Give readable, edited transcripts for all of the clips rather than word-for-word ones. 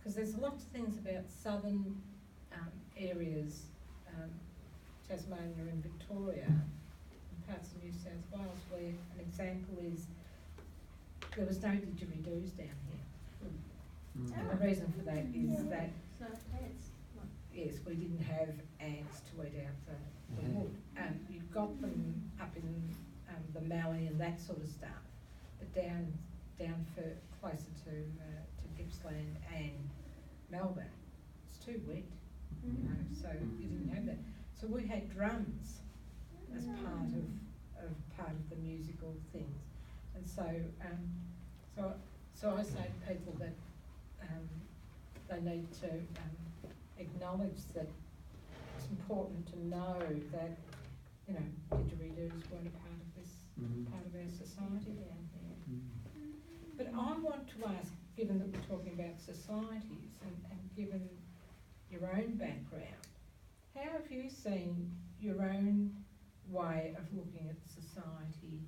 because there's lots of things about southern areas, Tasmania and Victoria, and parts of New South Wales, where an example is there was no didgeridoos down here. And the reason for that is that yes, we didn't have ants to eat out the wood. You've got them up in the Mallee and that sort of stuff, but down for closer to Gippsland and Melbourne, it's too wet, you know, so you didn't have that. So we had drums as part of the musical things, and so I say to people that they need to acknowledge that it's important to know that, you know, didgeridoos weren't a part of this part of our society down here. But I want to ask, given that we're talking about societies and given your own background, how have you seen your own way of looking at society,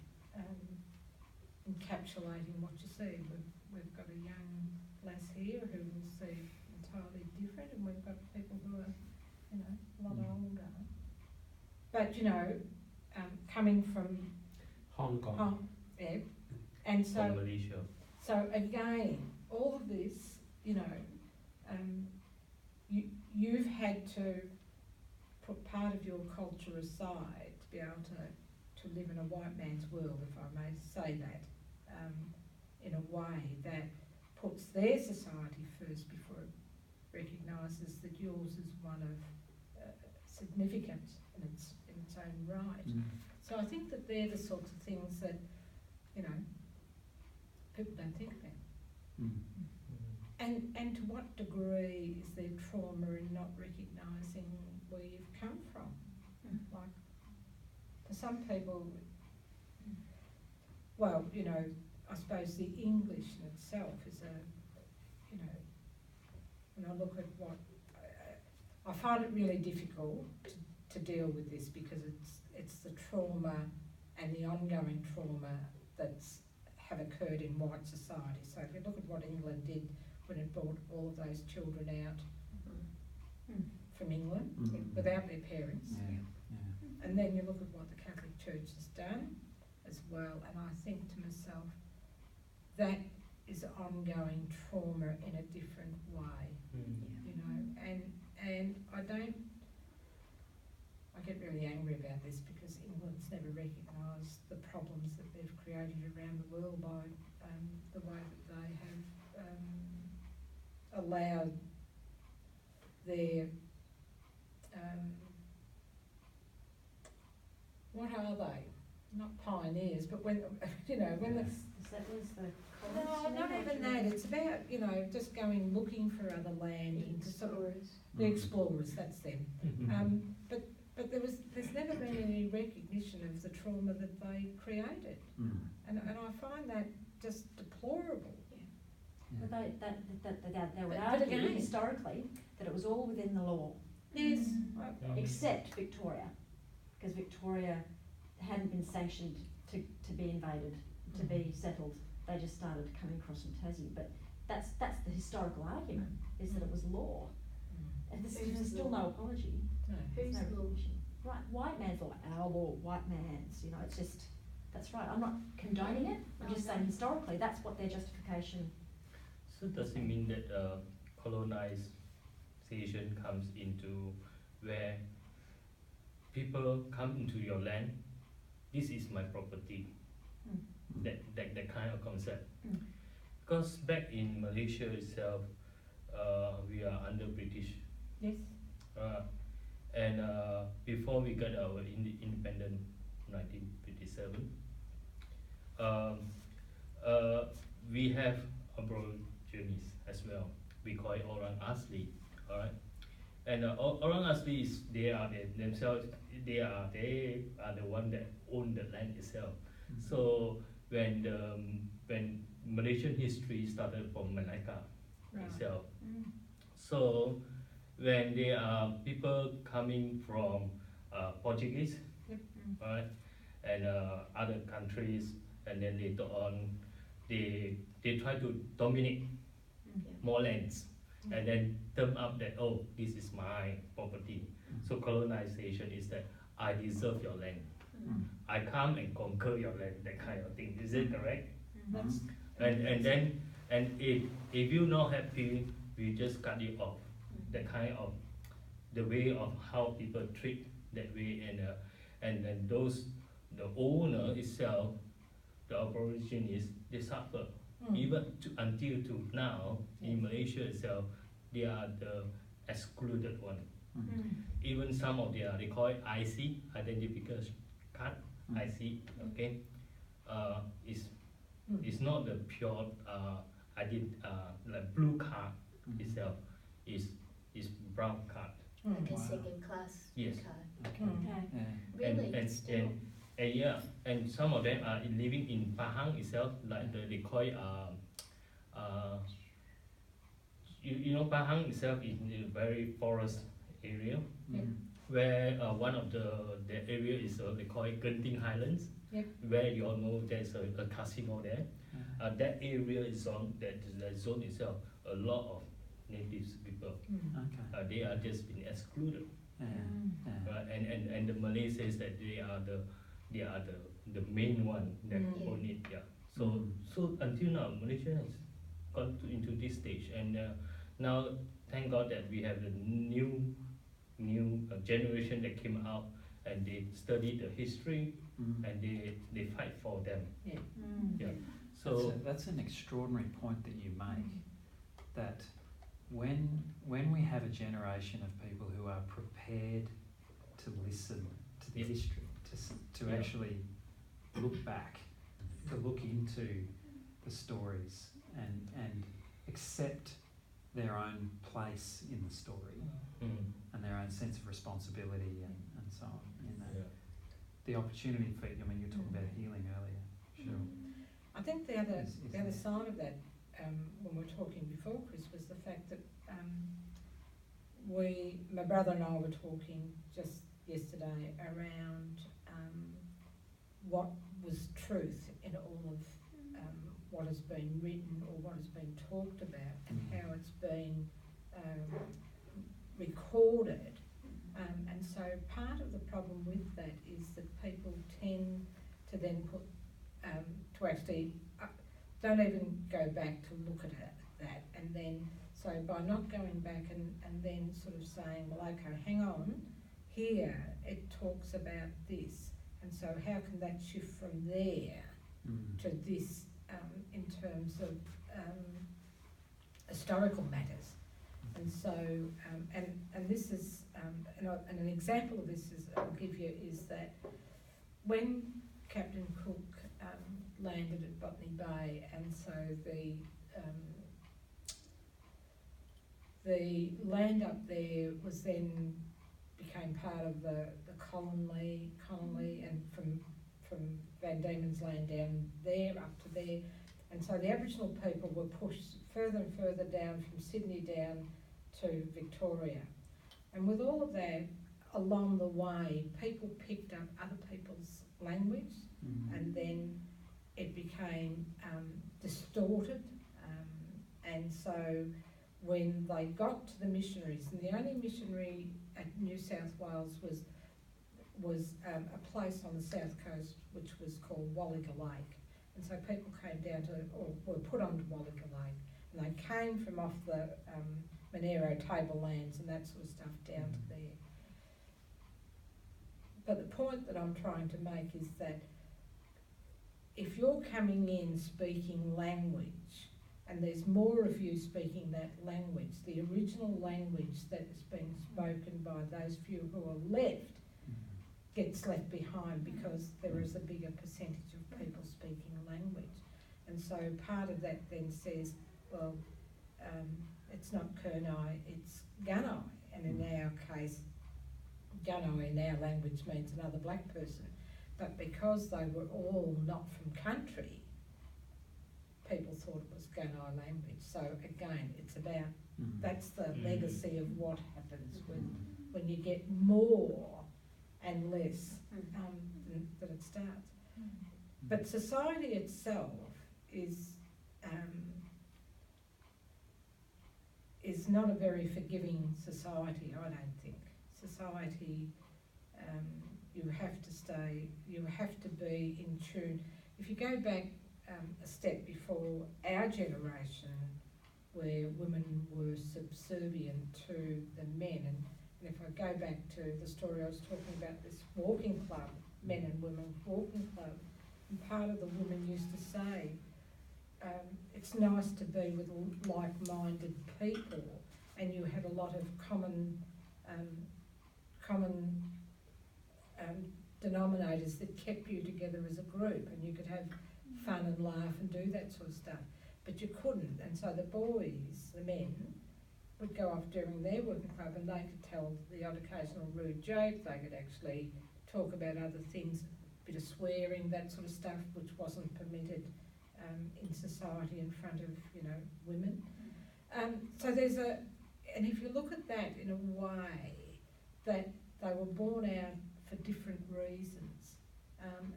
encapsulating what you see? We've got a young lass here who will see entirely different, and we've got people who are, you know, a lot older. But, you know, coming from Hong Kong. Yeah, and so From Malaysia. So again, all of this, you know, you've had to put part of your culture aside to be able to live in a white man's world, if I may say that, in a way that puts their society first before it recognises that yours is one of significance in its own right. So I think that they're the sorts of things that, you know, people don't think about. And to what degree is there trauma in not recognising where you've come from? Like, for some people, well, you know, I suppose the English in itself is you know, when I look at what, I find it really difficult to deal with this because it's the trauma and the ongoing trauma that's have occurred in white society. So if you look at what England did when it brought all of those children out from England without their parents, and then you look at what the Catholic Church has done as well, and I think to myself, that is ongoing trauma in a different way, you know, and I get really angry about this because England's never recognised the problems that they've created around the world by the way that they have allowed their what are they? Not pioneers, but when you know when the settlers, the no, not even that. It's about, you know, just going looking for other land and to sort of the explorers. That's them. But there's never been any recognition of the trauma that they created, and I find that just deplorable. But they would argue historically that it was all within the law. Yes. Except Victoria, because Victoria hadn't been sanctioned to be invaded, to be settled. They just started coming across from Tassie. But that's the historical argument, is that it was law. And there's still no apology. No. Who's no recognition. Right, white man's law, our law, white man's, you know, it's just, that's right. I'm not condoning it, I'm just saying historically that's what their justification. So does it mean that colonization comes into where people come into your land, this is my property, that kind of concept? Because back in Malaysia itself, we are under British. Yes. And before we got our independent 1957, we have Aborigines as well. We call it Orang Asli, alright. And Orang Asli is they are the one that own the land itself. So when Malaysian history started from Malacca itself, so when there are people coming from Portuguese, right, and other countries, and then later on they try to dominate more lands. and then term up that, oh, this is my property. So colonization is that I deserve your land. I come and conquer your land, that kind of thing. Is it correct? That's, And then if you're not happy, we just cut it off. That kind of the way of how people treat that way, and then those the owner itself, the aborigines, they suffer. Even until to now in Malaysia itself, they are the excluded one. Even some of they call it IC, identification card, IC. Okay, it's not the pure like blue card itself. Is brown card. Like a Wow. second class Yes. card. Okay. Okay. Yeah. Really? Still? And yeah, and some of them are living in Pahang itself, like they call it you know Pahang itself is a very forest area, where one of the area is they call it Genting Highlands, where you all know there's a casino there. That area is on that zone itself. A lot of natives people, Okay. they are just been excluded. Yeah. Yeah. And the Malay says that they are the main one that Yeah. own it. Yeah. So until now, Malaysia has gone into this stage, and now thank God that we have the new generation that came out, and they study the history, and they fight for them. Yeah. So that's an extraordinary point that you make. That when we have a generation of people who are prepared to listen to the history, to actually look back, to look into the stories and accept their own place in the story and their own sense of responsibility and so on. In that, the opportunity for, I mean, you were talking about healing earlier, Cheryl. I think the other Is the other side of that, when we were talking before, Chris, was the fact that my brother and I were talking just yesterday around what was truth in all of what has been written or what has been talked about, and how it's been recorded. And so part of the problem with that is that people tend to then put to actually don't even go back to look at that, and then so by not going back and then sort of saying, well, okay, hang on, here it talks about this, and so how can that shift from there to this in terms of historical matters. And so and this is and an example of this is I'll give you is that when Captain Cook landed at Botany Bay, and so the land up there was then became part of the colony, and from Van Diemen's Land down there up to there, and so the Aboriginal people were pushed further and further down from Sydney down to Victoria, and with all of that along the way, people picked up other people's language, and then it became distorted, and so when they got to the missionaries, and the only missionary at New South Wales was a place on the south coast which was called Walliga Lake, and so people came down to, or were put onto Walliga Lake, and they came from off the Monero tablelands and that sort of stuff down to there. But the point that I'm trying to make is that if you're coming in speaking language, and there's more of you speaking that language, the original language that is being spoken by those few who are left gets left behind, because there is a bigger percentage of people speaking language. And so part of that then says, well, it's not Kurnai, it's Gunai, and in our case, Gunai in our language means another black person. But because they were all not from country, people thought it was Gunai language. So again, it's about, that's the legacy of what happens when you get more and less that it starts. But society itself is not a very forgiving society, I don't think. Society, you have to be in tune. If you go back a step before our generation, where women were subservient to the men, and if I go back to the story I was talking about, this walking club, men and women walking club, and part of the women used to say, it's nice to be with like-minded people, and you had a lot of common denominators that kept you together as a group, and you could have fun and laugh and do that sort of stuff. But you couldn't, and so the boys, the men, would go off during their working club and they could tell the odd occasional rude joke, they could actually talk about other things, a bit of swearing, that sort of stuff, which wasn't permitted in society in front of, women. So there's and if you look at that in a way, that they were born out for different reasons,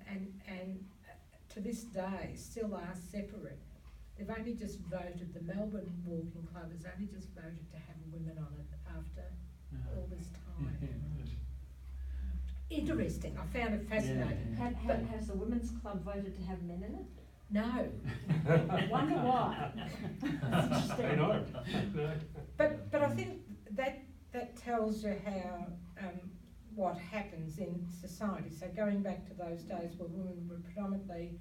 and to this day still are separate. They've only just voted, the Melbourne Walking Club has only just voted to have women on it after all this time. Interesting, I found it fascinating. Has the Women's Club voted to have men in it? No. I wonder why. I know. But I think that tells you how what happens in society. So going back to those days where women were predominantly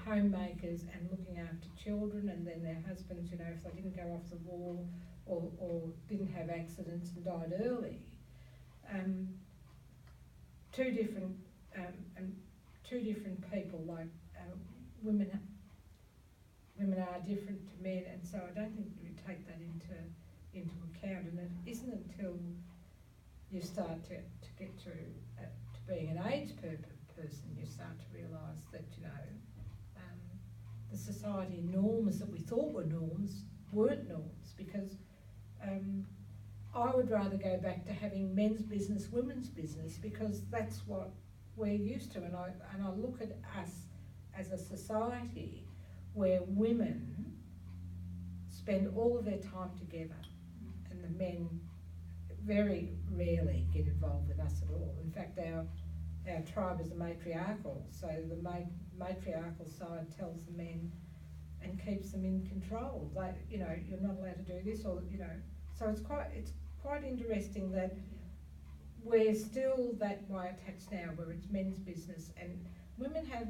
homemakers and looking after children, and then their husbands, if they didn't go off the wall or didn't have accidents and died early, two different people, like women are different to men, and so I don't think we take that into account. And it isn't until you start to get to being an aged person, you start to realise that the society norms that we thought were norms weren't norms, because I would rather go back to having men's business, women's business, because that's what we're used to. And I look at us as a society where women spend all of their time together, and the men very rarely get involved with us at all. In fact, our tribe is a matriarchal, so the matriarchal side tells the men and keeps them in control. Like, you're not allowed to do this, or so it's quite interesting that we're still that way attached now, where it's men's business, and women have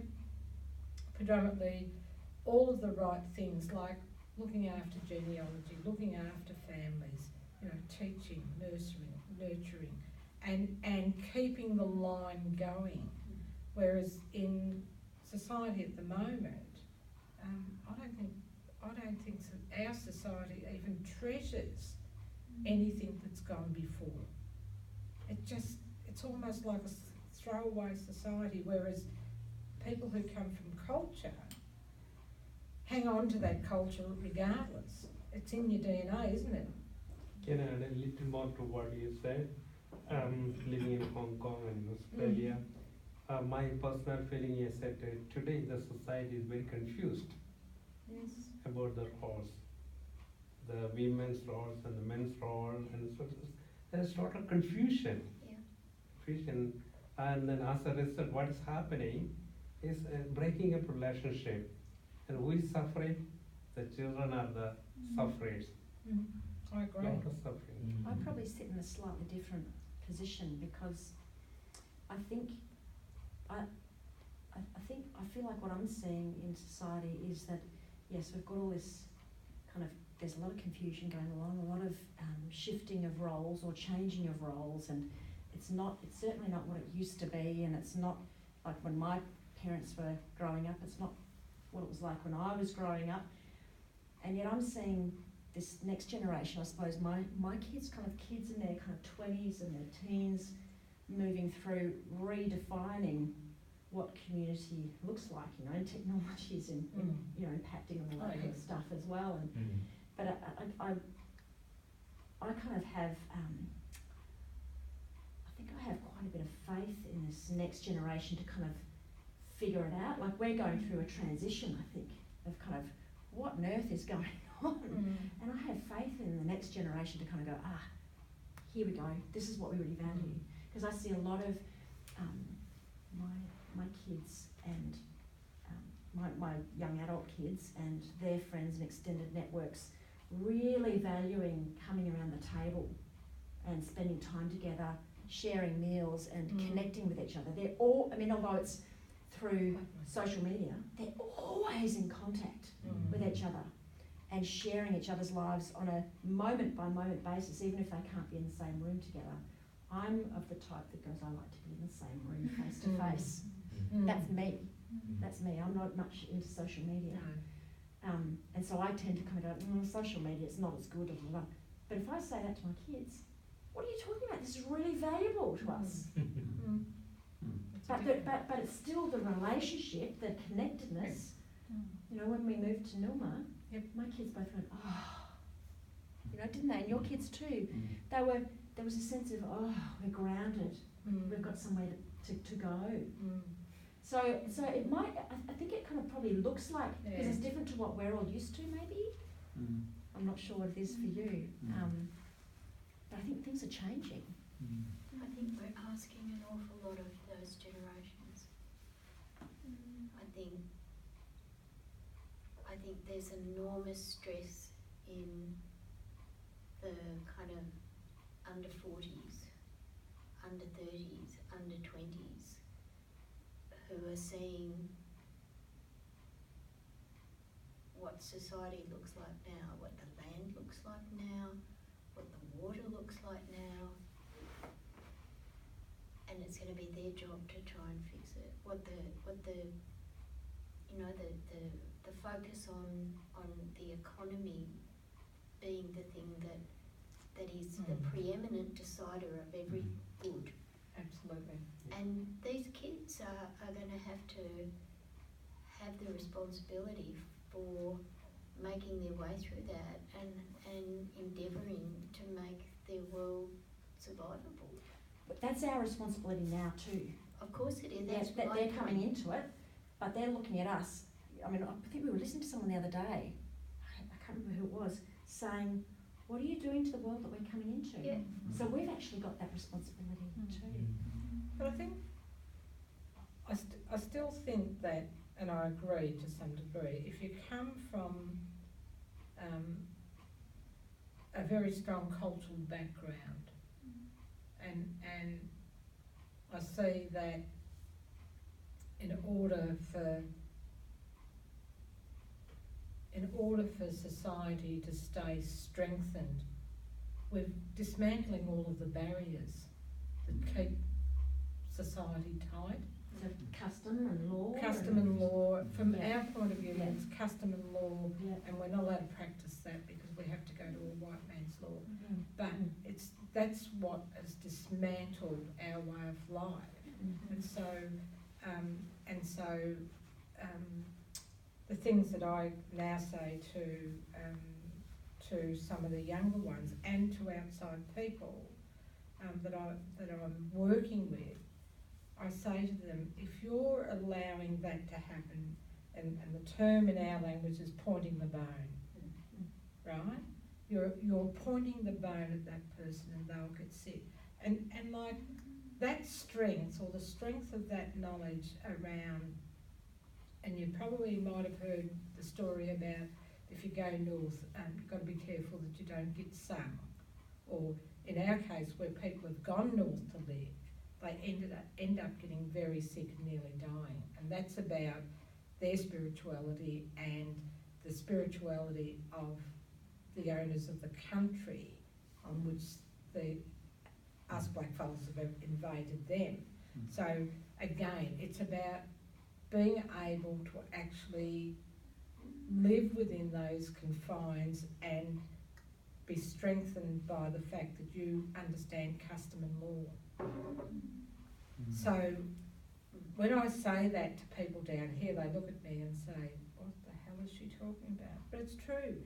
predominantly all of the right things, like looking after genealogy, looking after families, teaching, nurturing, and keeping the line going. Whereas in society at the moment, I don't think our society even treasures anything that's gone before. It's almost like a throwaway society, whereas people who come from culture hang on to that culture regardless. It's in your DNA, isn't it? Can I add a little more to what you said? Living in Hong Kong and Australia, my personal feeling is that today the society is very confused about the roles, the women's roles and the men's role, and so there's total confusion. Confusion, and then as a result, what is happening is breaking up relationship, and who is suffering? The children are the sufferers. I agree. Lot of suffering. I probably sit in a slightly different position, because I feel like what I'm seeing in society is that, yes, we've got all this there's a lot of confusion going on, a lot of shifting of roles or changing of roles, and it's certainly not what it used to be, and it's not like when my parents were growing up, it's not what it was like when I was growing up. And yet I'm seeing this next generation, I suppose, my kids, kids in their 20s and their teens, moving through redefining what community looks like, and technologies and impacting on all that kind of stuff as well. And but I kind of have, I think I have quite a bit of faith in this next generation to kind of figure it out. Like, we're going through a transition, I think, of what on earth is going on. And I have faith in the next generation to kind of go, here we go, this is what we really value. Because I see a lot of my kids and my young adult kids and their friends and extended networks really valuing coming around the table and spending time together, sharing meals and connecting with each other. They're all, I mean, although it's through social media, they're always in contact with each other and sharing each other's lives on a moment by moment basis, even if they can't be in the same room together. I'm of the type that goes, I like to be in the same room face to face. That's me. That's me. I'm not much into social media. And so I tend to kind of go, social media, it's not as good. But if I say that to my kids, what are you talking about? This is really valuable to us. But it's still the relationship, the connectedness. You know, when we moved to Nilma, my kids both went, didn't they? And your kids too. There was a sense of, we're grounded. We've got somewhere to go. So it might, I think it kind of probably looks like, because it's different to what we're all used to maybe. I'm not sure what it is for you. But I think things are changing. I think we're asking an awful lot of those generations. I think there's enormous stress in the kind of under 40s, under 30s, under 20s, who are seeing what society looks like now, what the land looks like now, what the water looks like now, and it's going to be their job to try and fix it. The focus on the economy being the thing that is the preeminent decider of every good. Absolutely. And these kids are going to have the responsibility for making their way through that and endeavouring to make their world survivable. But that's our responsibility now too. Of course it is. They're coming into it, but they're looking at us. I mean, I think we were listening to someone the other day, I can't remember who it was, saying, what are you doing to the world that we're coming into? Yeah. So we've actually got that responsibility too. But I think, I still think that, and I agree to some degree, if you come from a very strong cultural background, and I see that in order for society to stay strengthened, we're dismantling all of the barriers that keep society tight. So custom and law. Custom and law, from our point of view, it's custom and law, and we're not allowed to practice that because we have to go to a white man's law. But that's what has dismantled our way of life. And so the things that I now say to some of the younger ones and to outside people that I'm working with, I say to them, if you're allowing that to happen, and the term in our language is pointing the bone, right? You're pointing the bone at that person and they'll get sick. And like that strength, or the strength of that knowledge around, and you probably might have heard the story about if you go north, you've got to be careful that you don't get sung. Or in our case, where people have gone north to live, they end up getting very sick and nearly dying. And that's about their spirituality and the spirituality of the owners of the country on which us blackfellas have invaded them. So again, it's about being able to actually live within those confines and be strengthened by the fact that you understand custom and law. So when I say that to people down here, they look at me and say, what the hell is she talking about? But it's true.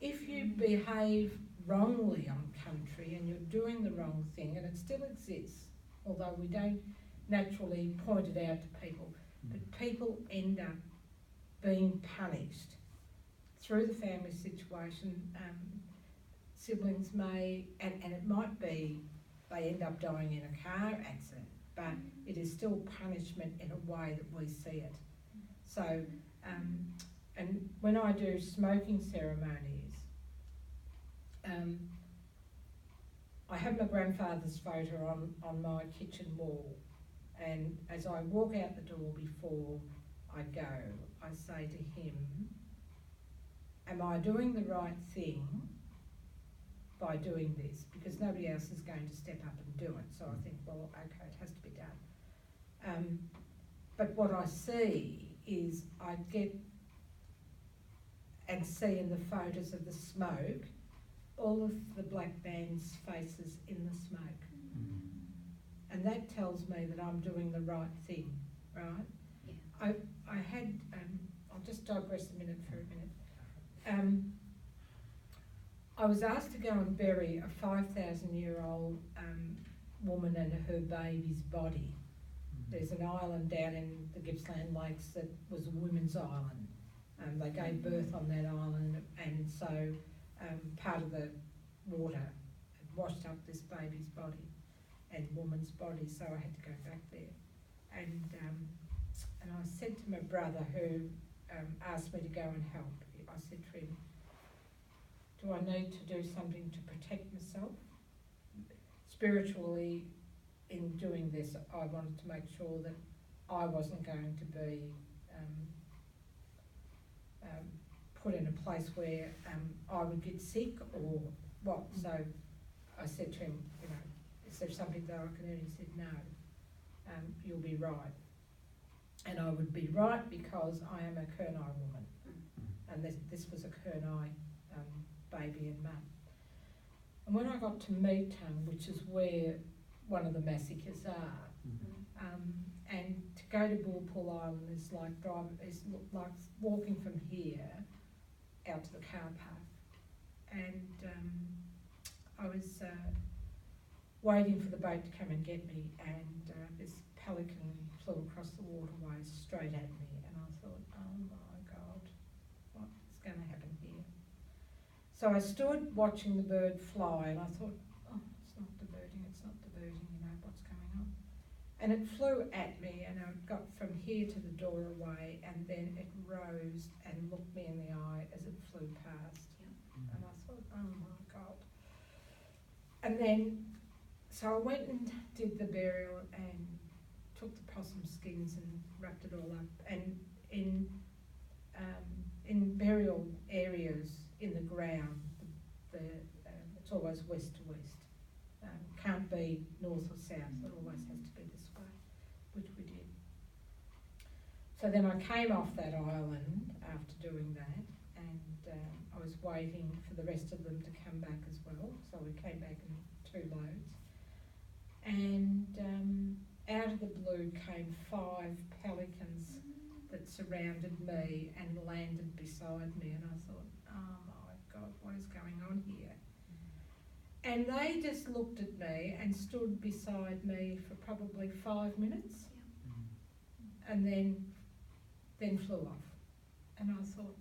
If you behave wrongly on country and you're doing the wrong thing, and it still exists, although we don't naturally point it out to people, but people end up being punished through the family situation, siblings may, and it might be they end up dying in a car accident, but it is still punishment in a way that we see it. So, and when I do smoking ceremonies, I have my grandfather's photo on my kitchen wall, and as I walk out the door before I go, I say to him, am I doing the right thing by doing this? Because nobody else is going to step up and do it. So I think, well, okay, it has to be done. But what I see is I get and see in the photos of the smoke all of the black man's faces in the smoke. And that tells me that I'm doing the right thing, right? Yeah. I had, I'll just digress a minute for a minute. I was asked to go and bury a 5,000-year-old woman and her baby's body. There's an island down in the Gippsland Lakes that was a women's island. They gave birth on that island, and so part of the water had washed up this baby's body and woman's body, so I had to go back there. And I said to my brother, who asked me to go and help, I said to him, do I need to do something to protect myself? Spiritually, in doing this, I wanted to make sure that I wasn't going to be put in a place where I would get sick or what. So I said to him, you know, is there something that I can do? He said, no, you'll be right. And I would be right because I am a Kurnai woman. And this was a Kurnai baby and mum. And when I got to Pt2, which is where one of the massacres are, and to go to Bulpul Island is like walking from here out to the car park. And I was waiting for the boat to come and get me, and this pelican flew across the waterways straight at me, and I thought, oh my God, what's going to happen here? So I stood watching the bird fly, and I thought, oh, it's not diverting, you know, what's going on? And it flew at me, and I got from here to the doorway, and then it rose and looked me in the eye as it flew past. And I thought, oh my God. And then, so I went and did the burial and took the possum skins and wrapped it all up. And in burial areas in the ground, it's always west to west. Can't be north or south, it always has to be this way, which we did. So then I came off that island after doing that, and I was waiting for the rest of them to come back as well. So we came back in 2 loads. And out of the blue came 5 pelicans that surrounded me and landed beside me, and I thought, oh my God, what is going on here? And they just looked at me and stood beside me for probably 5 minutes, and then flew off. And I thought,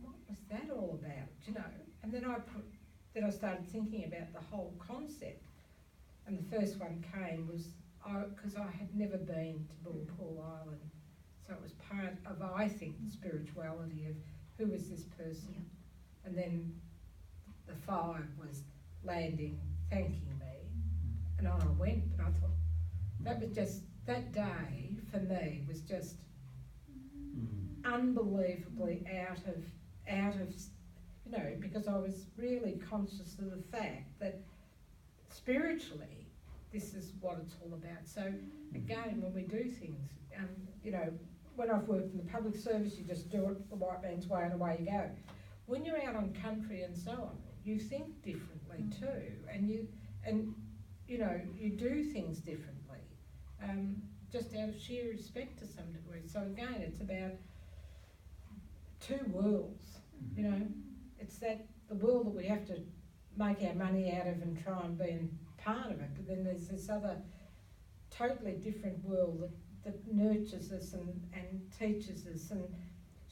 what was that all about, you know? And then I started thinking about the whole concept. And the first one came was, because I had never been to Bulpul Island, so it was part of, I think, the spirituality of who was this person. And then the 5 was landing, thanking me, and on I went. But I thought, that was just, that day for me was just unbelievably out of, you know, because I was really conscious of the fact that spiritually, this is what it's all about. So again, when we do things, you know, when I've worked in the public service, you just do it the white man's way and away you go. When you're out on country and so on, you think differently too, and you know, you do things differently, just out of sheer respect to some degree. So again, it's about 2 worlds, you know. It's that the world that we have to make our money out of and try and be in part of it, but then there's this other totally different world that nurtures us and teaches us and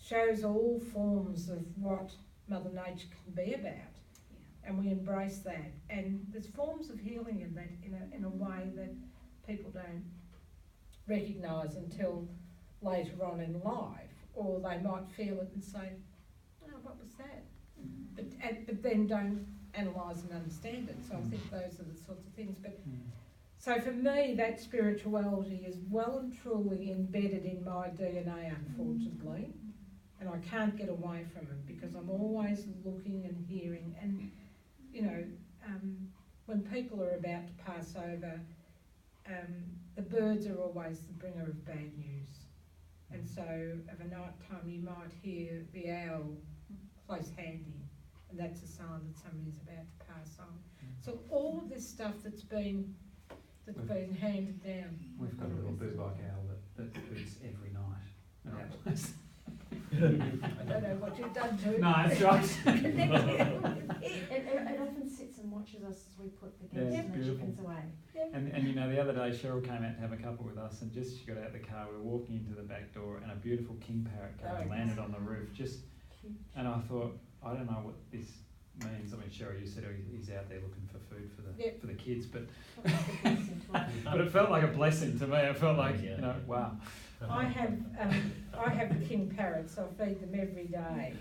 shows all forms of what Mother Nature can be about, and we embrace that. And there's forms of healing in that, in a way that people don't recognise until later on in life, or they might feel it and say, "Oh, what was that?" But then don't analyse and understand it. So I think those are the sorts of things. But so for me, that spirituality is well and truly embedded in my DNA, unfortunately, and I can't get away from it because I'm always looking and hearing. And you know, when people are about to pass over, the birds are always the bringer of bad news. And so of a night time you might hear the owl close handy, and that's a sign that somebody's about to pass on. So all of this stuff that's been handed down. We've got a little bird like owl that hoots every night at our place. I don't know what you've done to it. No, it's right. It often sits and watches us as we put the geese and the beautiful. chickens away. And you know, the other day Cheryl came out to have a cuppa with us, and just she got out of the car, we were walking into the back door, and a beautiful king parrot came and landed on the roof. And I thought, I don't know what this means. I mean, Cheryl, you said he's out there looking for food for the kids, but but it felt like a blessing to me. It felt like, you know, wow. I have king parrots. I feed them every day,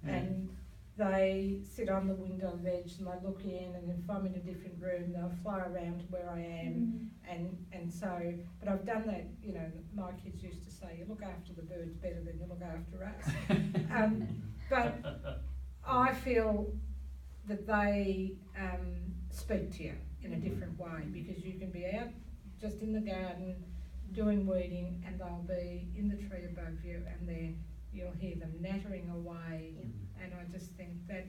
and they sit on the window ledge and they look in, and if I'm in a different room, they'll fly around to where I am, and so. But I've done that. You know, my kids used to say, "You look after the birds better than you look after us." But I feel that they speak to you in a different way, because you can be out just in the garden doing weeding, and they'll be in the tree above you, and you'll hear them nattering away. And I just think that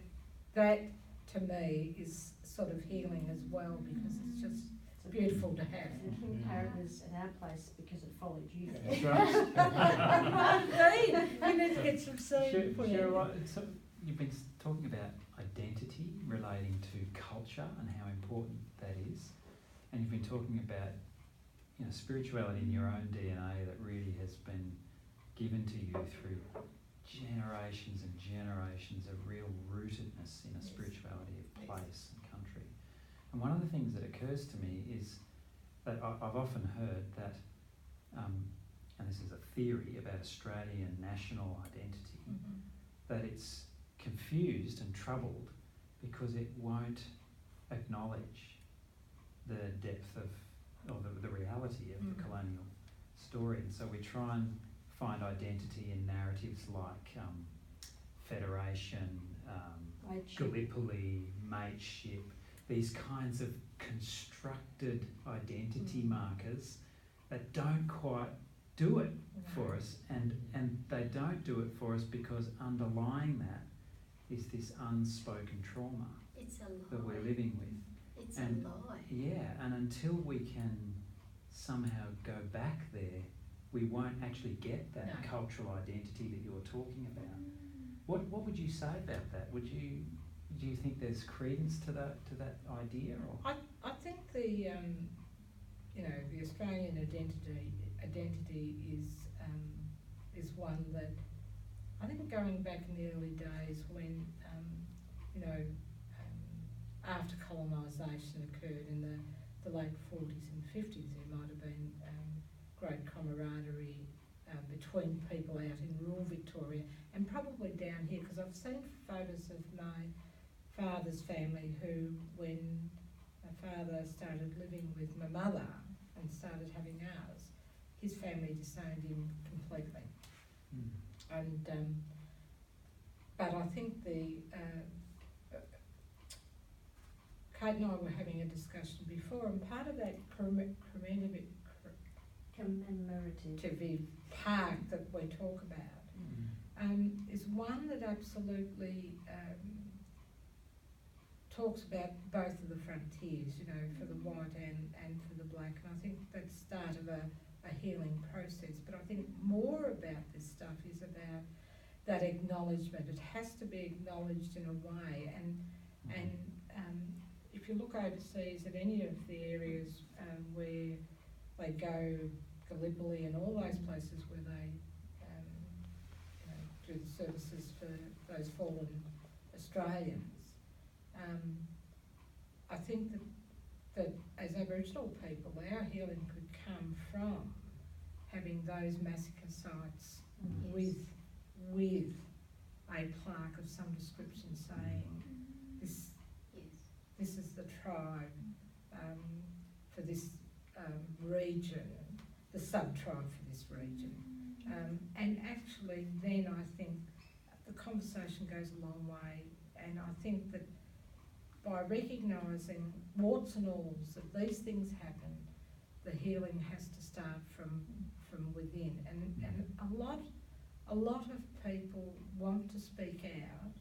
to me is sort of healing as well, because it's just beautiful to have. The king parrot was at our place because it followed you. That's right. Indeed, you need to get some seed. Cheryl, so you've been talking about identity relating to culture and how important that is, and you've been talking about, you know, spirituality in your own DNA that really has been given to you through generations and generations of real rootedness in a spirituality of place and country. And one of the things that occurs to me is that I've often heard that, and this is a theory about Australian national identity, that it's confused and troubled because it won't acknowledge the depth of the reality of the colonial story. And so we try and find identity in narratives like federation, Gallipoli, mateship, these kinds of constructed identity markers that don't quite do it for us, and they don't do it for us because underlying that is this unspoken trauma that we're living with. It's and a lie. Yeah, and until we can somehow go back there, we won't actually get that cultural identity that you're talking about. What would you say about that? Do you think there's credence to that idea? Or? I think the the Australian identity is one that I think going back in the early days when after colonisation occurred in the late 40s and 50s, there might have been great camaraderie between people out in rural Victoria and probably down here, because I've seen photos of my father's family who, when my father started living with my mother and started having ours, his family disowned him completely. And but I think Kate and I were having a discussion before, and part of that commemorative park that we talk about is one that absolutely talks about both of the frontiers, for the white and for the black. And I think that's the start of a healing process. But I think more about this stuff is about that acknowledgement. It has to be acknowledged in a way. And if you look overseas at any of the areas where they go, Gallipoli and all those places where they do the services for those fallen Australians. I think that as Aboriginal people, our healing could come from having those massacre sites with a plaque of some description saying this is the tribe for this region, the sub-tribe for this region. And actually then I think the conversation goes a long way, and I think that by recognising warts and alls that these things happen, the healing has to start from within. And a lot of people want to speak out,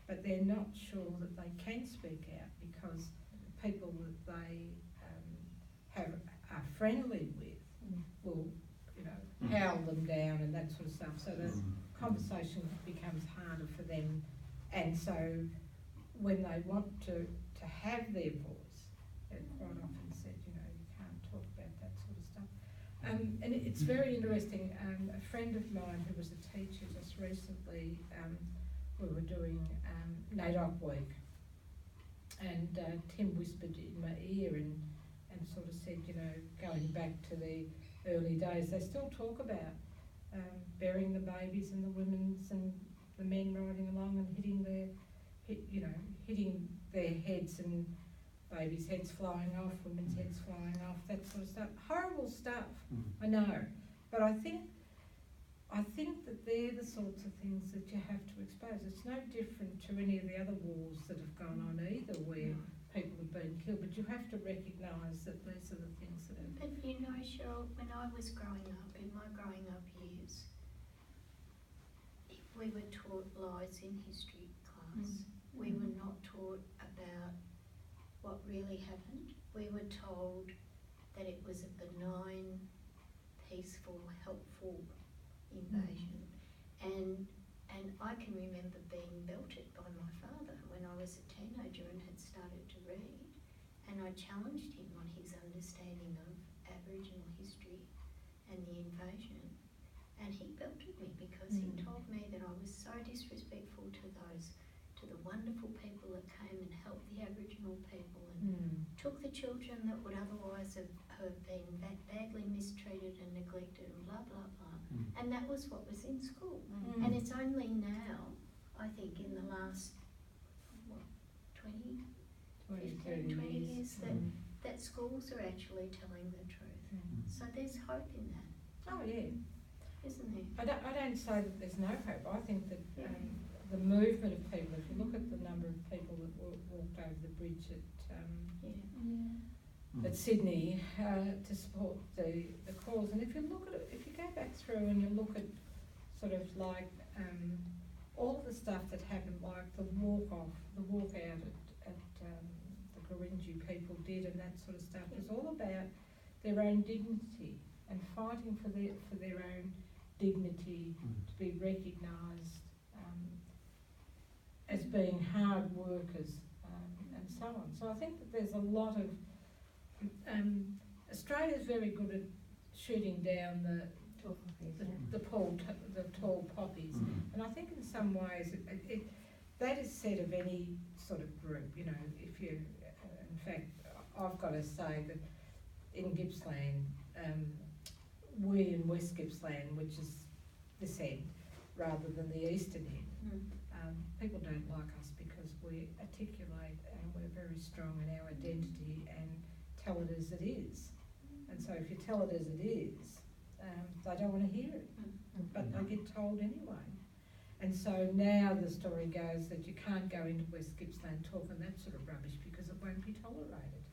but they're not sure that they can speak out because people that they are friendly with will, howl them down and that sort of stuff. So the conversation becomes harder for them. And so when they want to have their voice, they're quite often said, you can't talk about that sort of stuff. And it's very interesting. A friend of mine who was a teacher just recently, we were doing NAIDOC week, and Tim whispered in my ear and sort of said, going back to the early days, they still talk about burying the babies and the women's and the men riding along and hitting their heads, and babies' heads flying off, women's heads flying off, that sort of stuff. Horrible stuff, I know. But I think that they're the sorts of things that you have to expose. It's no different to any of the other wars that have gone on either, where people have been killed, but you have to recognise that these are the things that have... But Cheryl, when I was growing up, in my growing up years, we were taught lies in history class. We were not taught about what really happened. We were told that it was a benign, peaceful, helpful invasion. And I can remember being belted by my father when I was a teenager and had started to read. And I challenged him on his understanding of Aboriginal history and the invasion. And he belted me because he told me that I was so disrespectful to the wonderful people that came and helped the Aboriginal people and took the children that would otherwise have been badly mistreated and neglected and blah, blah, blah. And that was what was in school. And it's only now, I think in the last, 20 years that schools are actually telling the truth. So there's hope in that. Oh yeah. Isn't there? I don't say that there's no hope. I think that the movement of people, if you look at the number of people that walked over the bridge at Sydney to support the cause, and if you look at it, if you go back through and you look at sort of like all of the stuff that happened, like the walk out at the Gurindji people did and that sort of stuff, was all about their own dignity and fighting for their own dignity to be recognised as being hard workers and so on. So I think that there's a lot of Australia's very good at shooting down the tall poppies, and I think in some ways that is said of any sort of group. If you, in fact, I've got to say that in Gippsland, we in West Gippsland, which is this end rather than the eastern end, people don't like us because we articulate and we're very strong in our identity and tell it as it is. And so if you tell it as it is, they don't want to hear it, but they get told anyway. And so now the story goes that you can't go into West Gippsland talking that sort of rubbish because it won't be tolerated.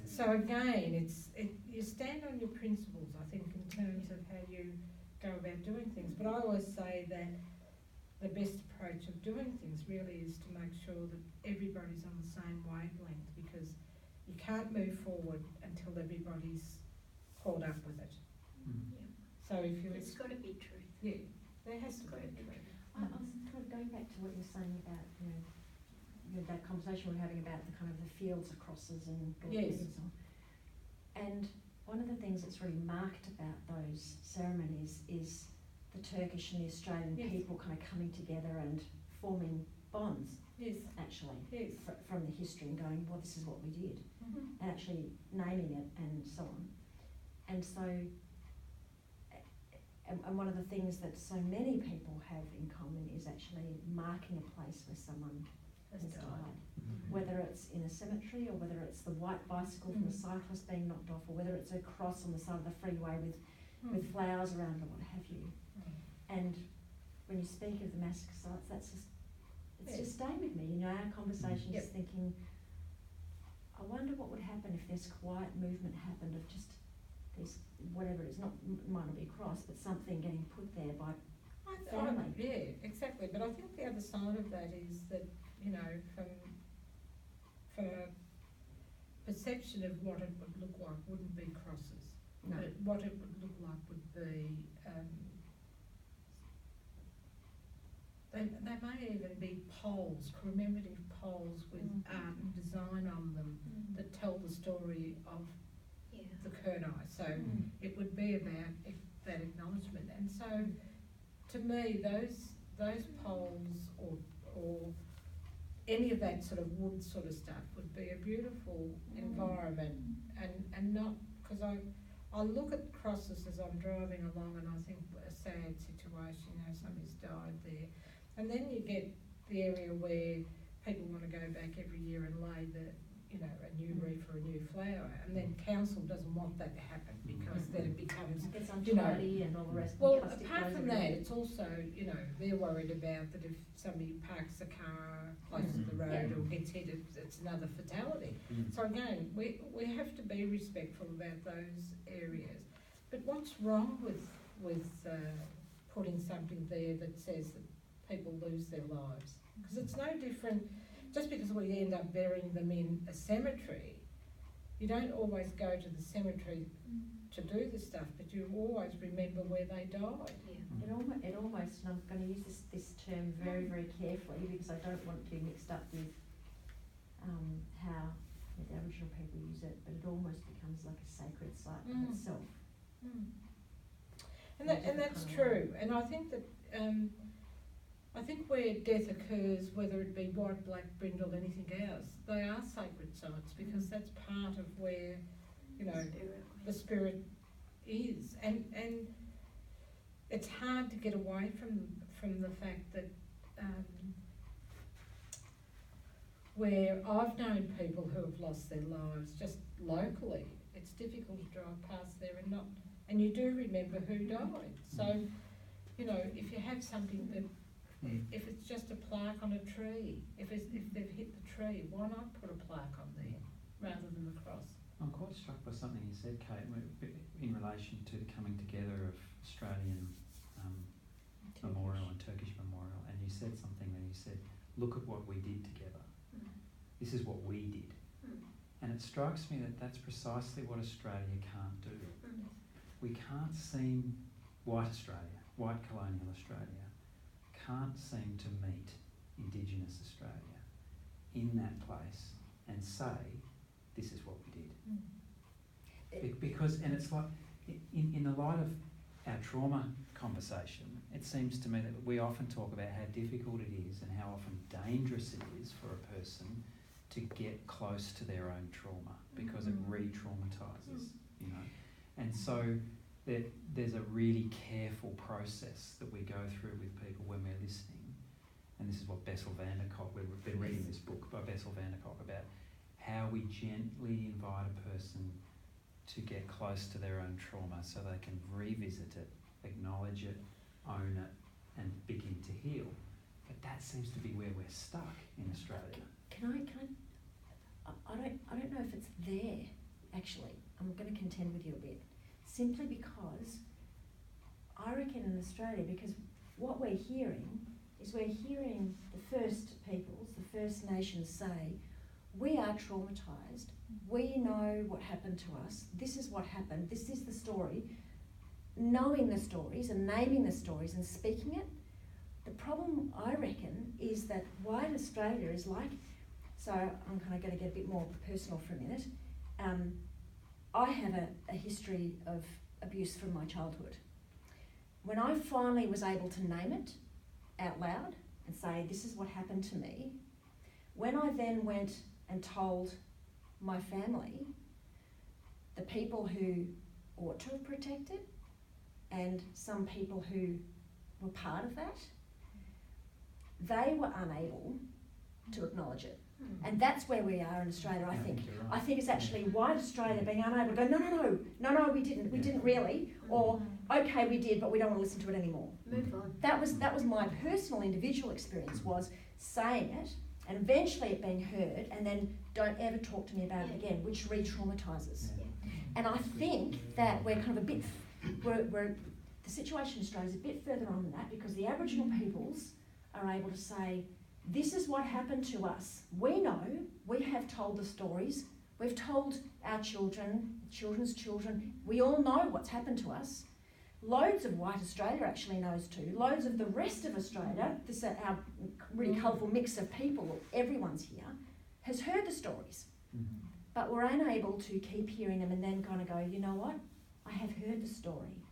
So again, you stand on your principles, I think, in terms of how you go about doing things. But I always say that the best approach of doing things really is to make sure that everybody's on the same wavelength, because you can't move forward until everybody's caught up with it. So if you... It's got to be truth. Yeah, there has to be truth. I was kind of going back to what you're saying about, that conversation we're having about the kind of the fields of crosses and Yes. and so on. And one of the things that's really marked about those ceremonies is the Turkish and the Australian Yes. people kind of coming together and forming bonds, Yes, actually, yes. from the history and going, well, this is what we did, Mhm. and actually naming it and so on. And so, and one of the things that so many people have in common is actually marking a place where someone has died. Mhm. Whether it's in a cemetery or whether it's the white bicycle from a cyclist being knocked off, or whether it's a cross on the side of the freeway with flowers around it or what have you. And when you speak of the massacre sites, that's just, it's just staying with me. You know, our conversation is thinking, I wonder what would happen if this quiet movement happened of just this, whatever it is, not, might not be a cross, but something getting put there by family. Yeah, exactly. But I think the other side of that is that, you know, from a perception of what it would look like wouldn't be crosses. No. But what it would look like would be, they may even be poles, commemorative poles with art and design on them that tell the story of Yeah. the Kurnai. So it would be about that acknowledgement. And so, to me, those poles or any of that sort of wood sort of stuff would be a beautiful environment, and not, because I look at crosses as I'm driving along and I think a sad situation, you know, somebody's died there, and then you get the area where people want to go back every year and lay a new wreath or a new flower, and then council doesn't want that to happen because then it becomes, It gets you know, untidy and all the rest. well, plastic apart goes from that, everywhere. it's also, you know, they're worried about that if somebody parks a car close to the road Yeah. or gets hit, it's another fatality. Mm. So again, we have to be respectful about those areas. But what's wrong with putting something there that says that people lose their lives? Because it's no different, just because we end up burying them in a cemetery, you don't always go to the cemetery to do the stuff, but you always remember where they died. Yeah. It almost, and I'm going to use this term very, very carefully because I don't want it to be mixed up with how the Aboriginal people use it, but it almost becomes like a sacred site in itself. And that's true. And I think that I think where death occurs, whether it be white, black, brindle, anything else, they are sacred sites because that's part of where, you know, the spirit is. And it's hard to get away from the fact that where I've known people who have lost their lives just locally, it's difficult to drive past there and you do remember who died. So, you know, if you have something that, if it's just a plaque on a tree, if they've hit the tree, why not put a plaque on there rather than the cross? I'm quite struck by something you said, Kate, in relation to the coming together of Australian memorial and Turkish memorial, and you said something when you said, look at what we did together. This is what we did. And it strikes me that that's precisely what Australia can't do. We can't seem, white Australia, white colonial Australia, can't seem to meet Indigenous Australia in that place and say, this is what we did. Because, and it's like, in the light of our trauma conversation, it seems to me that we often talk about how difficult it is and how often dangerous it is for a person to get close to their own trauma because it re-traumatizes, you know. And so there's a really careful process that we go through with people when we're listening. And this is what Bessel van der Kolk, we've been reading this book by Bessel van der Kolk about how we gently invite a person to get close to their own trauma so they can revisit it, acknowledge it, own it, and begin to heal. But that seems to be where we're stuck in Australia. I don't know if it's there, actually. I'm going to contend with you a bit. Simply because I reckon in Australia, because what we're hearing is we're hearing the First Peoples, the First Nations say, we are traumatised, we know what happened to us, this is what happened, this is the story. Knowing the stories and naming the stories and speaking it, the problem, I reckon, is that white Australia is like, so I'm kind of going to get a bit more personal for a minute. I have a history of abuse from my childhood. when I finally was able to name it out loud and say, this is what happened to me, when I then went and told my family, the people who ought to have protected and some people who were part of that, they were unable to acknowledge it. And that's where we are in Australia, I think. you're right. I think it's actually white Australia being unable to go, no, we didn't really, or okay, we did, but we don't want to listen to it anymore. Move on. That was my personal individual experience, was saying it and eventually it being heard, and then don't ever talk to me about it again, which re-traumatises. Yeah. And I think that we're kind of a bit, we're the situation in Australia is a bit further on than that, because the Aboriginal peoples are able to say, this is what happened to us. We know, we have told the stories, we've told our children, children's children, we all know what's happened to us. Loads of white Australia actually knows too. Loads of the rest of Australia, this our really colourful mix of people, everyone's here, has heard the stories. Mm-hmm. But we're unable to keep hearing them and then kind of go, you know what, I have heard the story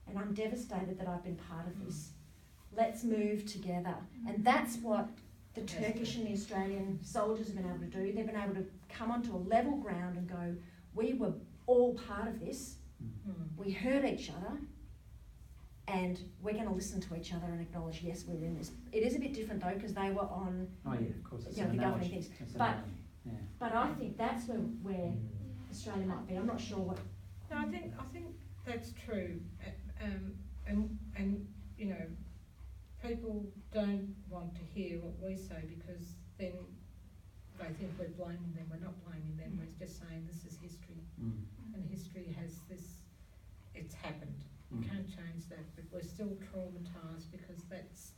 and I'm devastated that I've been part of this. Let's move together. And that's what the Turkish and the Australian soldiers have been able to do. They've been able to come onto a level ground and go, we were all part of this, we heard each other, and we're going to listen to each other and acknowledge, yes, we're in this. It is a bit different though, because they were on, Oh yeah, of course. It's you know, an the governing analogy. things. It's an But- analogy. Yeah. but I think that's where Australia might be. I'm not sure what. No, I think that's true, and you know, people don't want to hear what we say, because then they think we're blaming them. We're not blaming them. We're just saying this is history, and history has this. It's happened. You can't change that, but we're still traumatised because that's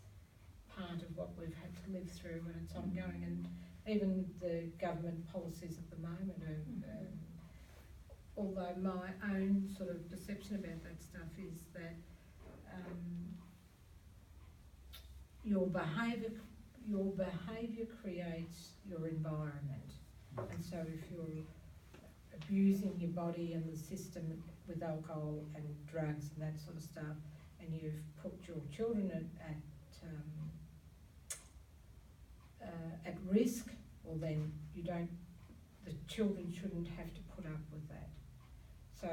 part of what we've had to live through, and it's ongoing. And even the government policies at the moment are, although my own sort of perception about that stuff is that your behaviour creates your environment, and so if you're abusing your body and the system with alcohol and drugs and that sort of stuff, and you've put your children at risk, well then the children shouldn't have to put up with that. So,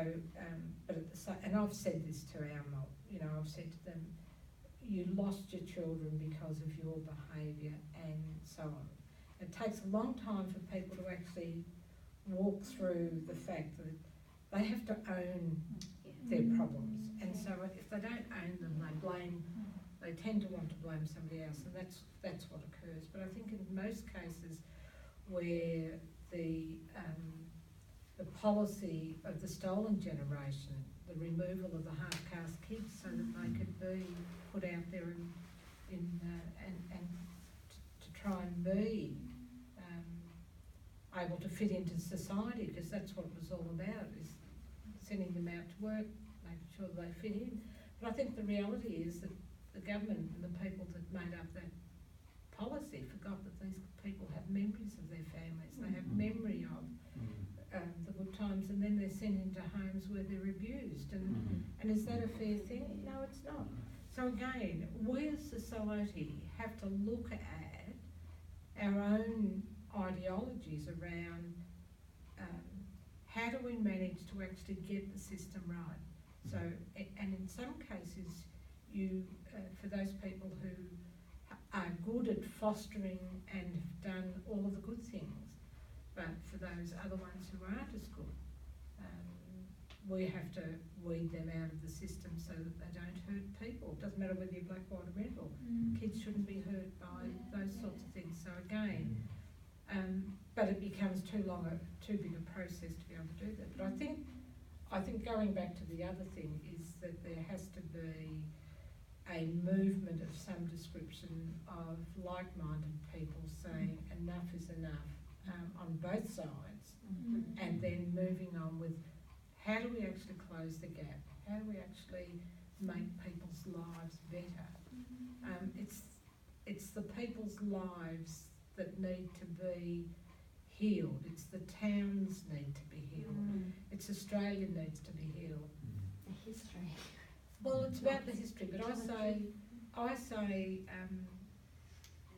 but at the same, and I've said this to our mob, you know, I've said to them, you lost your children because of your behaviour and so on. It takes a long time for people to actually walk through the fact that they have to own their problems, and so if they don't own them, they tend to want to blame somebody else, and that's what occurs. But I think in most cases where the policy of the stolen generation, the removal of the half-caste kids so that they could be put out there and to try and be able to fit into society, because that's what it was all about, is sending them out to work, making sure they fit in. But I think the reality is that the government and the people that made up that policy forgot that these people have memories of their families. They have memory of the good times, and then they're sent into homes where they're abused. And is that a fair thing? No, it's not. So again, we as society have to look at our own ideologies around how do we manage to actually get the system right. So, and in some cases, for those people who are good at fostering and have done all of the good things, but for those other ones who aren't as good, we have to weed them out of the system so that they don't hurt people. It doesn't matter whether you're black, white or red, or kids shouldn't be hurt by those sorts of things. So again, but it becomes too big a process to be able to do that. But I think going back to the other thing is that there has to be a movement of some description of like-minded people saying enough is enough on both sides, and then moving on with how do we actually close the gap? How do we actually make people's lives better? It's the people's lives that need to be healed. It's the towns need to be healed. It's Australia needs to be healed. The history. Well, it's about the history, but I say,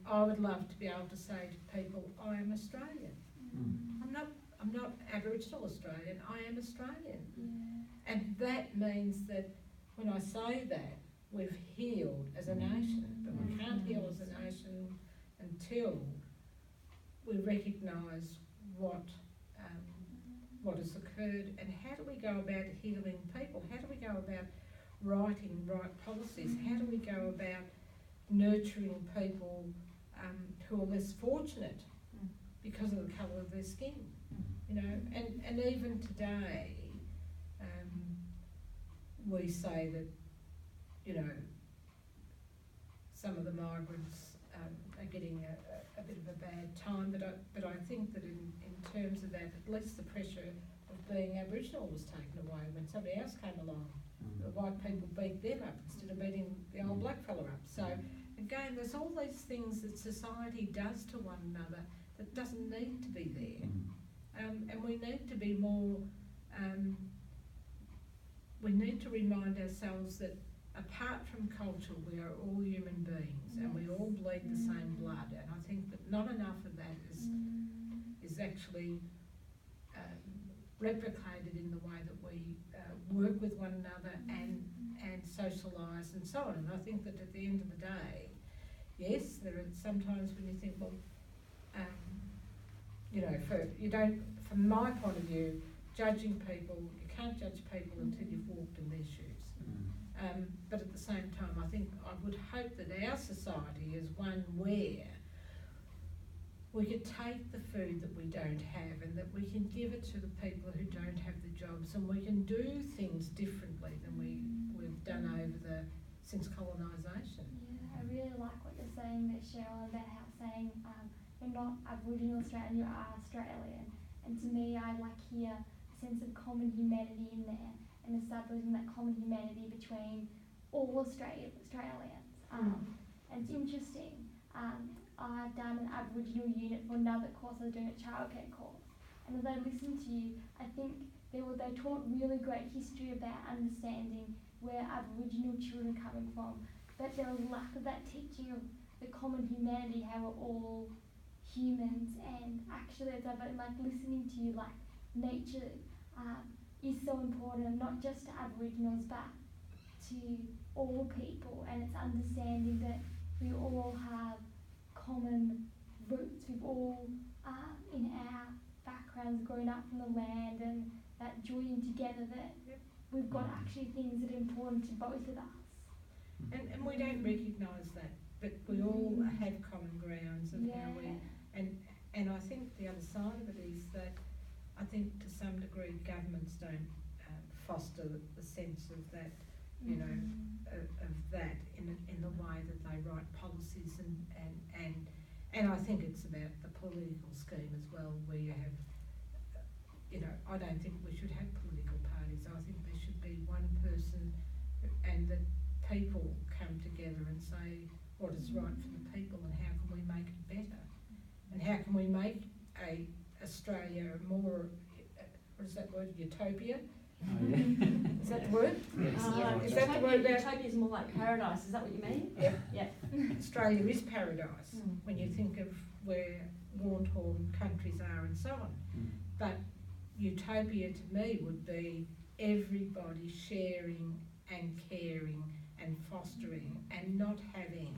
I would love to be able to say to people, I am Australian. I'm not Aboriginal Australian, I am Australian. And that means that when I say that, we've healed as a nation, but we can't heal as a nation until we recognise what has occurred, and how do we go about healing people? How do we go about writing right policies? How do we go about nurturing people who are less fortunate because of the colour of their skin? You know, and even today, we say that, you know, some of the migrants are getting a bit of a bad time, but I think that in terms of that, at least the pressure of being Aboriginal was taken away when somebody else came along. The white people beat them up instead of beating the old black fella up. So again, there's all these things that society does to one another that doesn't need to be there. And we need to be more, we need to remind ourselves that apart from culture, we are all human beings and we all bleed the same blood. And I think that not enough of that is actually replicated in the way that we work with one another and socialise and so on. And I think that at the end of the day, yes, there are sometimes when you think, well, you know, from my point of view, judging people, you can't judge people until you've walked in their shoes. But at the same time, I think I would hope that our society is one where we could take the food that we don't have and that we can give it to the people who don't have the jobs, and we can do things differently than we've done since colonisation. Yeah, I really like what you're saying there, Cheryl, about how saying you're not Aboriginal Australian, you are Australian. And to me, I like hear a sense of common humanity in there and establishing that common humanity between all Australians. And it's interesting. I've done an Aboriginal unit for another course. I was doing a childcare course, and as I listened to you, I think they taught really great history about understanding where Aboriginal children are coming from, but there was lack of that teaching of the common humanity, how we're all humans. And actually, as I've been like listening to you, like nature is so important, not just to Aboriginals but to all people, and it's understanding that we all have common roots. We've all, in our backgrounds, grown up from the land, and that joining together that we've got actually things that are important to both of us. And we don't recognise that, but we all have common grounds of how we, and I think the other side of it is that I think to some degree governments don't foster the sense of that, you know, of that in the way that they write policies and I think it's about the political scheme as well, where you have, you know, I don't think we should have political parties. I think there should be one person and that people come together and say what is right for the people and how can we make it better and how can we make Australia more, what is that word, utopia? Is that the word? Is that the word? Utopia is more like paradise. Is that what you mean? Yep. Australia is paradise when you think of where war-torn countries are and so on. But utopia to me would be everybody sharing and caring and fostering and not having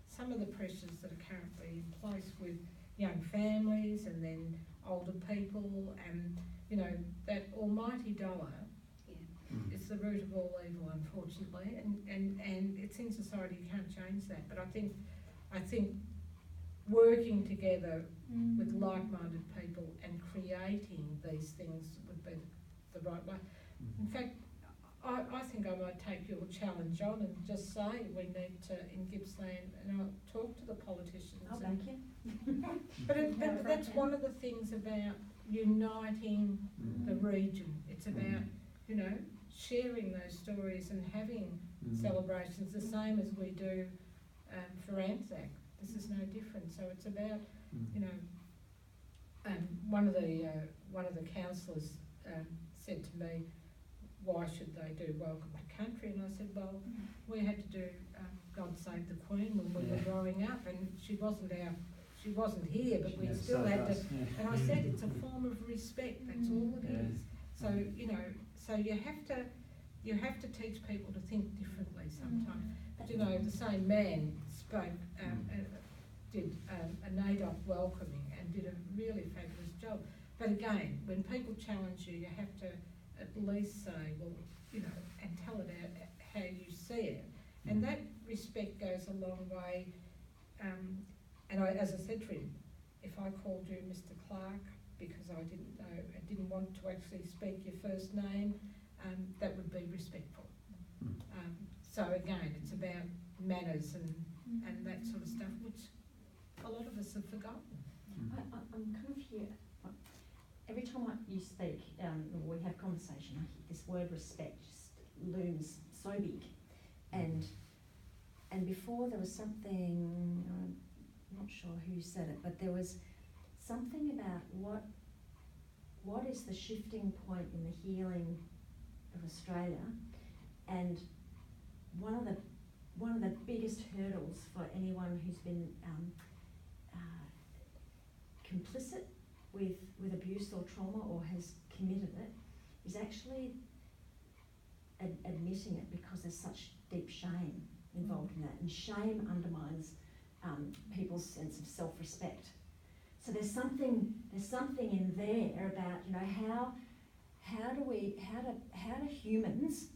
some of the pressures that are currently in place with young families and then older people, and you know, that almighty dollar is the root of all evil, unfortunately, and it's in society. You can't change that. But I think working together with like-minded people and creating these things would be the right way. In fact, I think I might take your challenge on and just say we need to, in Gippsland, and I'll talk to the politicians. I'll back you. But that's one of the things about uniting the region. It's about, you know, sharing those stories and having celebrations the same as we do for Anzac. This is no different. So it's about, you know, one of the councillors said to me, why should they do Welcome to Country? And I said, well, we had to do God Save the Queen when we were growing up, and she wasn't here, but we still had to. And I said, it's a form of respect. That's all it is. So so you have to teach people to think differently sometimes. The same man spoke, did a NAIDOC welcoming and did a really fabulous job. But again, when people challenge you, you have to at least say, well, and tell it out how you see it. And that respect goes a long way. And as I said to him, if I called you Mr. Clark because I didn't want to actually speak your first name, that would be respectful. So again, it's about manners and that sort of stuff, which a lot of us have forgotten. I'm kind of here. Every time you speak, or we have conversation, I hear this word respect just looms so big. And before there was something, I'm not sure who said it, but there was something about what is the shifting point in the healing of Australia, and one of the biggest hurdles for anyone who's been complicit with abuse or trauma or has committed it is actually admitting it, because there's such deep shame involved in that, and shame undermines people's sense of self-respect. So there's something in there about how do humans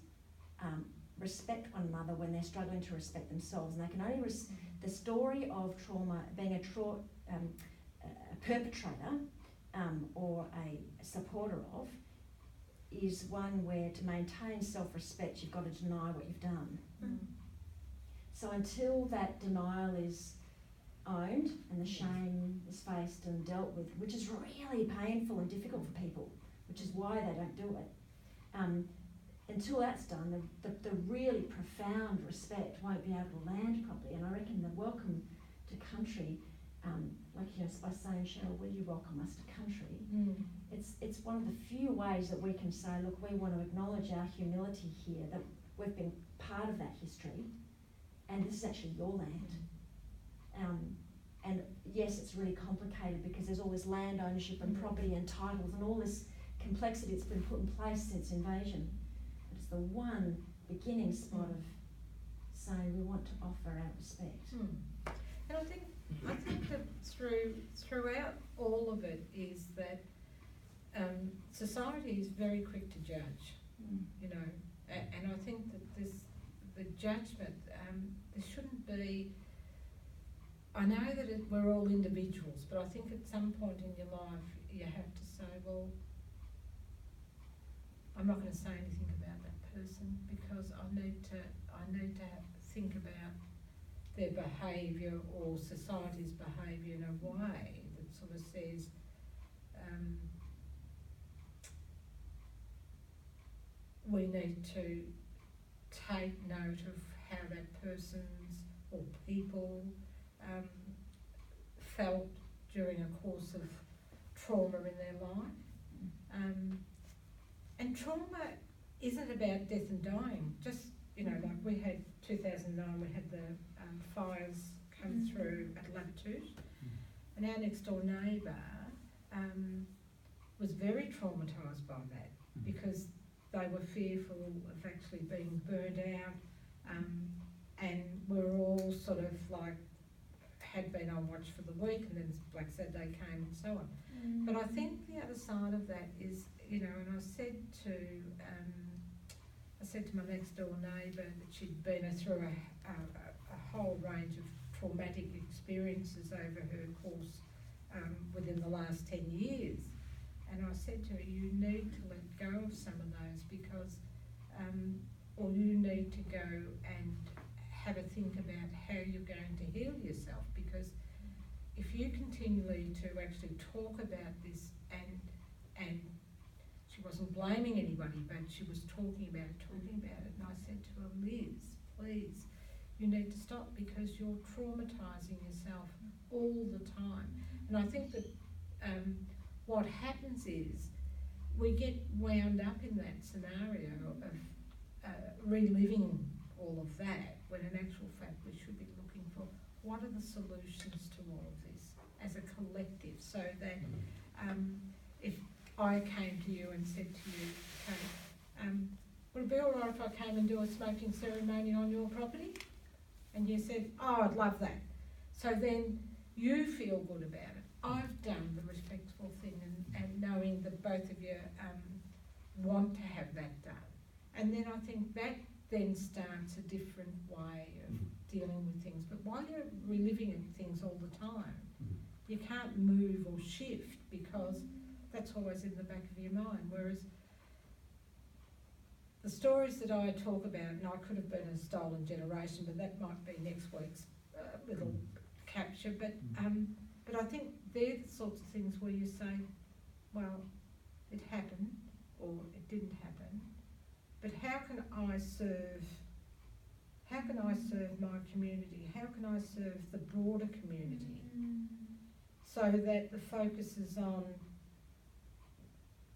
respect one another when they're struggling to respect themselves, and they can only the story of trauma, being a perpetrator or a supporter of, is one where to maintain self-respect you've got to deny what you've done. So until that denial is owned and the shame is faced and dealt with, which is really painful and difficult for people, which is why they don't do it, until that's done, the really profound respect won't be able to land properly. And I reckon the welcome to country, by saying, Cheryl, will you welcome us to country? It's one of the few ways that we can say, look, we want to acknowledge our humility here, that we've been part of that history, and this is actually your land. And yes, it's really complicated because there's all this land ownership and property and titles and all this complexity that's been put in place since invasion. But it's the one beginning spot of saying we want to offer our respect. And I think that throughout all of it is that society is very quick to judge, and I think that the judgment, there shouldn't be. I know that we're all individuals, but I think at some point in your life you have to say, well, I'm not going to say anything about that person because I need to think about their behaviour or society's behaviour in a way that sort of says, we need to take note of how that person's or people felt during a course of trauma in their life. And trauma isn't about death and dying. Just, like we had 2009, we had the fires come through at Pt2, and our next door neighbour was very traumatised by that because they were fearful of actually being burned out, and we were all sort of like had been on watch for the week, and then Black Saturday came and so on. But I think the other side of that is, and I said to my next door neighbour that she'd been through a whole range of traumatic experiences over her course within the last 10 years. And I said to her, you need to let go of some of those because, or you need to go and have a think about how you're going to heal yourself, because if you continually to actually talk about this and she wasn't blaming anybody, but she was talking about it, and I said to her, Liz, please, you need to stop because you're traumatising yourself all the time. And I think that what happens is we get wound up in that scenario of reliving all of that, when in actual fact we should be looking for what are the solutions to all of this as a collective, so that if I came to you and said to you, Kate, would it be all right if I came and do a smoking ceremony on your property? And you said, oh, I'd love that. So then you feel good about it. I've done the respectful thing and knowing that both of you want to have that done. And then I think that then starts a different way of dealing with things. But while you're reliving things all the time, you can't move or shift because that's always in the back of your mind. Whereas the stories that I talk about, and I could have been a stolen generation, but that might be next week's little capture. But I think they're the sorts of things where you say, well, it happened or it didn't happen, but how can I serve my community? How can I serve the broader community so that the focus is on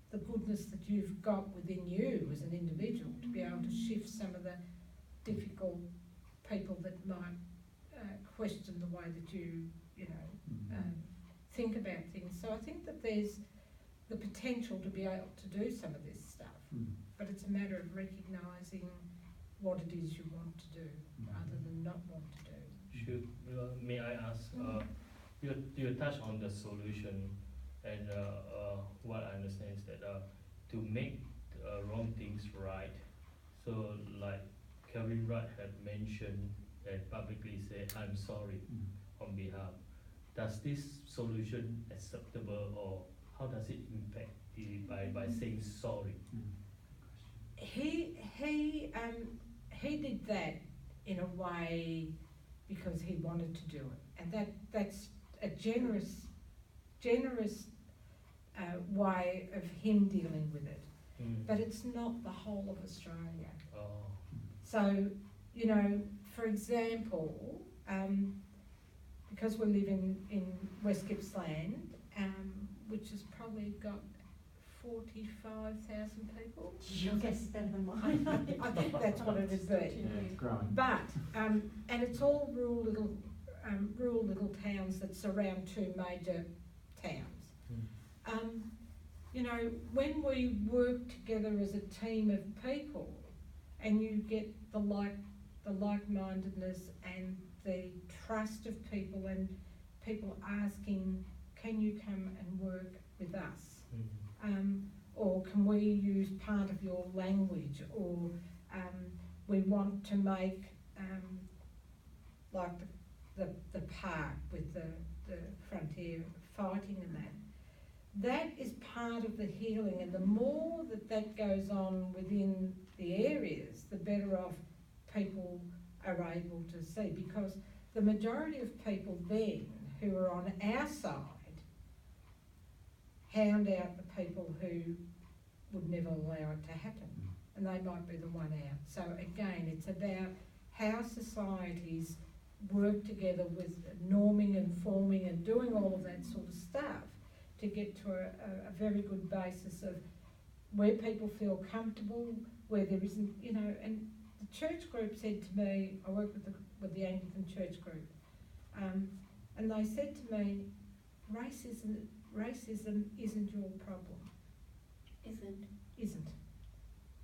the goodness that you've got within you as an individual, to be able to shift some of the difficult people that might question the way that you think about things. So I think that there's the potential to be able to do some of this stuff, but it's a matter of recognising what it is you want to do rather than not want to do. May I ask, you touch on the solution, and what I understand is that to make wrong things right, so like Kevin Wright had mentioned and publicly said, I'm sorry on behalf. Does this solution acceptable, or how does it impact by saying sorry? He did that in a way because he wanted to do it, and that's a generous way of him dealing with it. But it's not the whole of Australia. So, for example, because we live in West Gippsland, which has probably got 45,000 people. Your guess is better than mine. I think that's what it is. It's growing. But and it's all rural little towns that surround two major towns. When we work together as a team of people, and you get the like-mindedness and the trust of people, and people asking, can you come and work with us? Or can we use part of your language? Or we want to make like the park with the frontier fighting and that. That is part of the healing, and the more that goes on within the areas, the better off people are able to see, because the majority of people then who are on our side hound out the people who would never allow it to happen, and they might be the one out. So again, it's about how societies work together with norming and forming and doing all of that sort of stuff to get to a very good basis of where people feel comfortable, where there isn't, and the church group said to me, I work with the Anglican church group, and they said to me, racism isn't your problem. Isn't.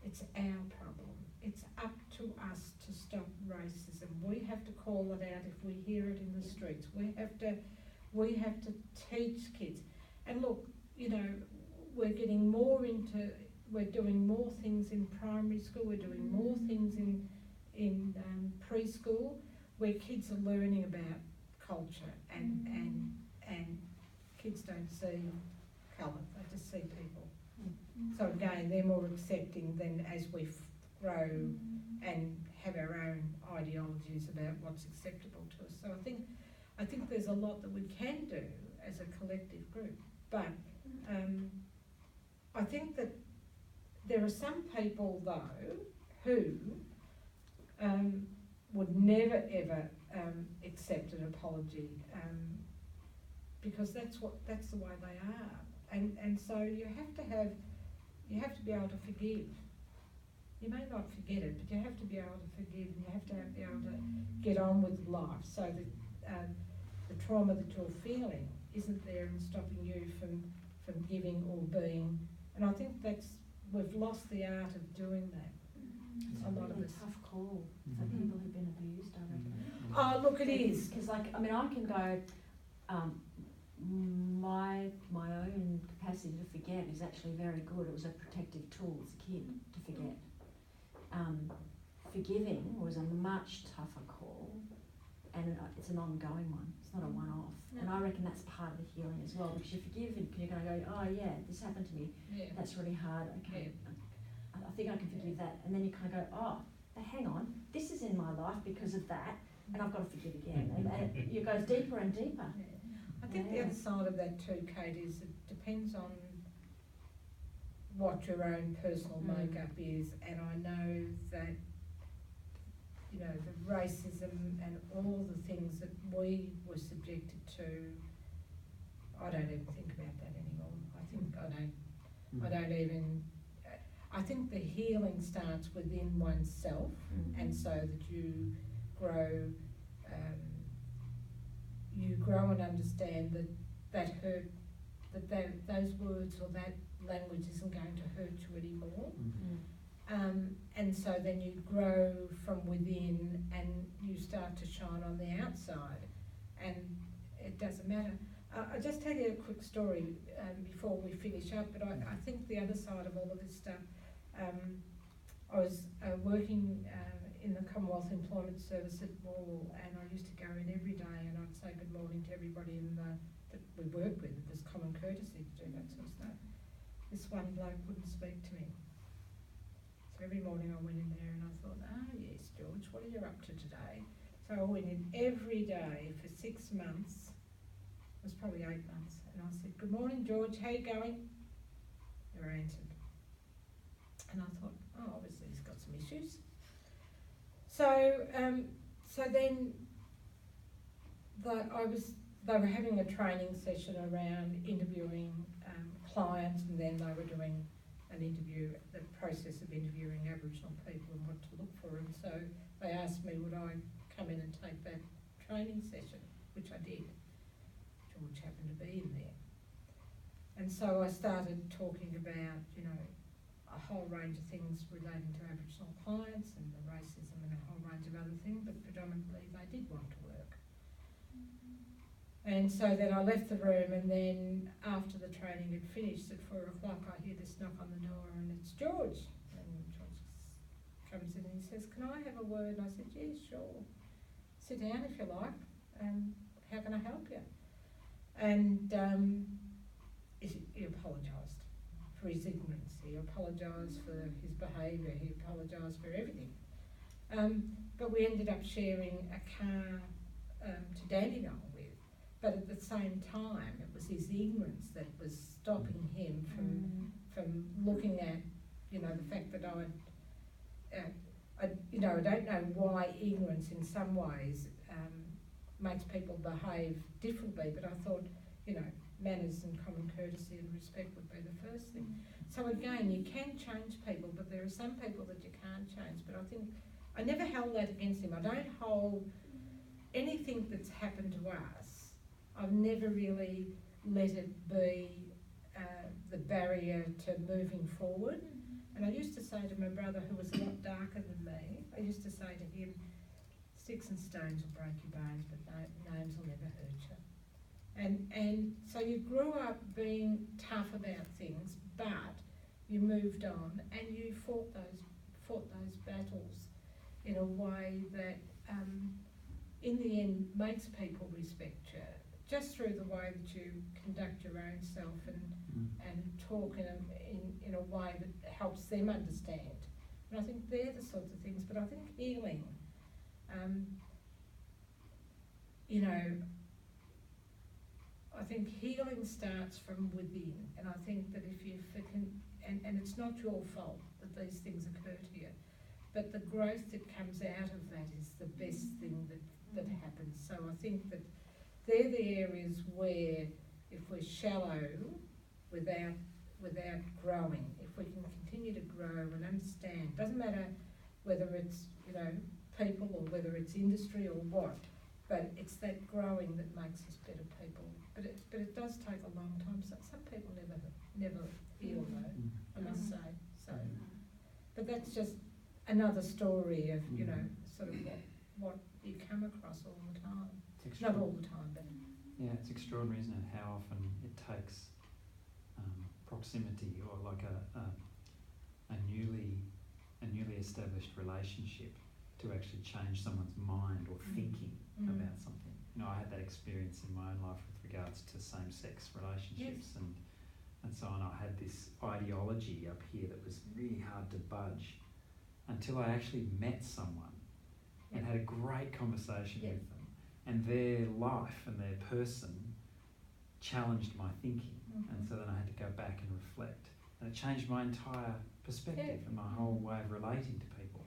It's our problem. It's up to us to stop racism. We have to call it out if we hear it in the streets. We have to teach kids. And look, we're getting more into, we're doing more things in primary school, we're doing more things in preschool, where kids are learning about culture, and kids don't see colour, they just see people. So again, they're more accepting than as we grow and have our own ideologies about what's acceptable to us. So I think there's a lot that we can do as a collective group, but I think that there are some people though who would never ever accept an apology, because that's the way they are, and so you have to have you have to be able to forgive. You may not forget it, but you have to be able to forgive, and you have to be able to get on with life, so that the trauma that you're feeling isn't there and stopping you from giving or being. And I think we've lost the art of doing that. It's A a lot of really us. tough call for people who've been abused, I reckon. Oh, look, it is. Because, like, I mean, I can go, my own capacity to forget is actually very good. It was a protective tool as a kid to forget. Forgiving was a much tougher call, and it's an ongoing one. It's not a one-off. No. And I reckon that's part of the healing as well, because you forgive and you're going to go, oh yeah, this happened to me. Yeah. That's really hard. Okay, I think I can forgive that. And then you kind of go, oh, but hang on, this is in my life because of that, and I've got to forgive again. And it goes deeper and deeper. Yeah. I think the other side of that too, Kate, is it depends on what your own personal makeup is, and I know that, you know, the racism and all the things that we were subjected to, I don't even think about that anymore. I don't even, I think the healing starts within oneself, and so that you grow and understand that hurt, those words or that language isn't going to hurt you anymore. And so then you grow from within and you start to shine on the outside, and it doesn't matter. I'll just tell you a quick story before we finish up, but I think the other side of all of this stuff, I was working in the Commonwealth Employment Service at Wall, and I used to go in every day and I'd say good morning to everybody that we worked with. It was common courtesy to do that sort of stuff. This one bloke wouldn't speak to me. So every morning I went in there and I thought, yes, George, what are you up to today? So I went in every day for 6 months. It was probably 8 months. And I said, good morning, George, how you going? Never answered. And I thought, obviously he's got some issues. So then they were having a training session around interviewing clients, and then they were doing an interview, the process of interviewing Aboriginal people and what to look for. And so they asked me, would I come in and take that training session, which I did. George happened to be in there. And so I started talking about, you know, a whole range of things relating to Aboriginal clients and the racism and a whole range of other things, but predominantly they did want to work. And so then I left the room, and then after the training had finished at 4 o'clock, I hear this knock on the door, and it's George. And George comes in and he says, can I have a word? And I said, yeah, sure. Sit down if you like. How can I help you? And he apologised for his ignorance. He apologised for his behaviour. He apologised for everything. But we ended up sharing a car to Dandenong with. But at the same time, it was his ignorance that was stopping him from looking at, you know, the fact that I don't know why ignorance in some ways makes people behave differently, but I thought, you know, manners and common courtesy and respect would be the first thing. So again, you can change people, but there are some people that you can't change. But I think I never held that against him. I don't hold anything that's happened to us. I've never really let it be the barrier to moving forward. And I used to say to my brother, who was a lot darker than me, I used to say to him, sticks and stones will break your bones, but names will never hurt you. And so you grew up being tough about things, but you moved on and you fought those battles in a way that in the end makes people respect you, just through the way that you conduct your own self and talk in a way that helps them understand. And I think they're the sorts of things, but I think healing, you know, I think healing starts from within, and I think that if and it's not your fault that these things occur to you, but the growth that comes out of that is the best thing that happens. So I think that they're the areas where if we're shallow without without growing. If we can continue to grow and understand, doesn't matter whether it's, you know, people or whether it's industry or what, but it's that growing that makes us better people. But it does take a long time. So some people never heal though, I must say. So, but that's just another story of, you know, sort of what you come across all the time. Not all the time, but yeah, it's extraordinary, isn't it? How often it takes proximity or like a newly established relationship to actually change someone's mind or thinking about something. You know, I had that experience in my own life with regards to same-sex relationships and so on. I had this ideology up here that was really hard to budge until I actually met someone and had a great conversation with them, and their life and their person challenged my thinking, and so then I had to go back and reflect, and it changed my entire perspective and my whole way of relating to people.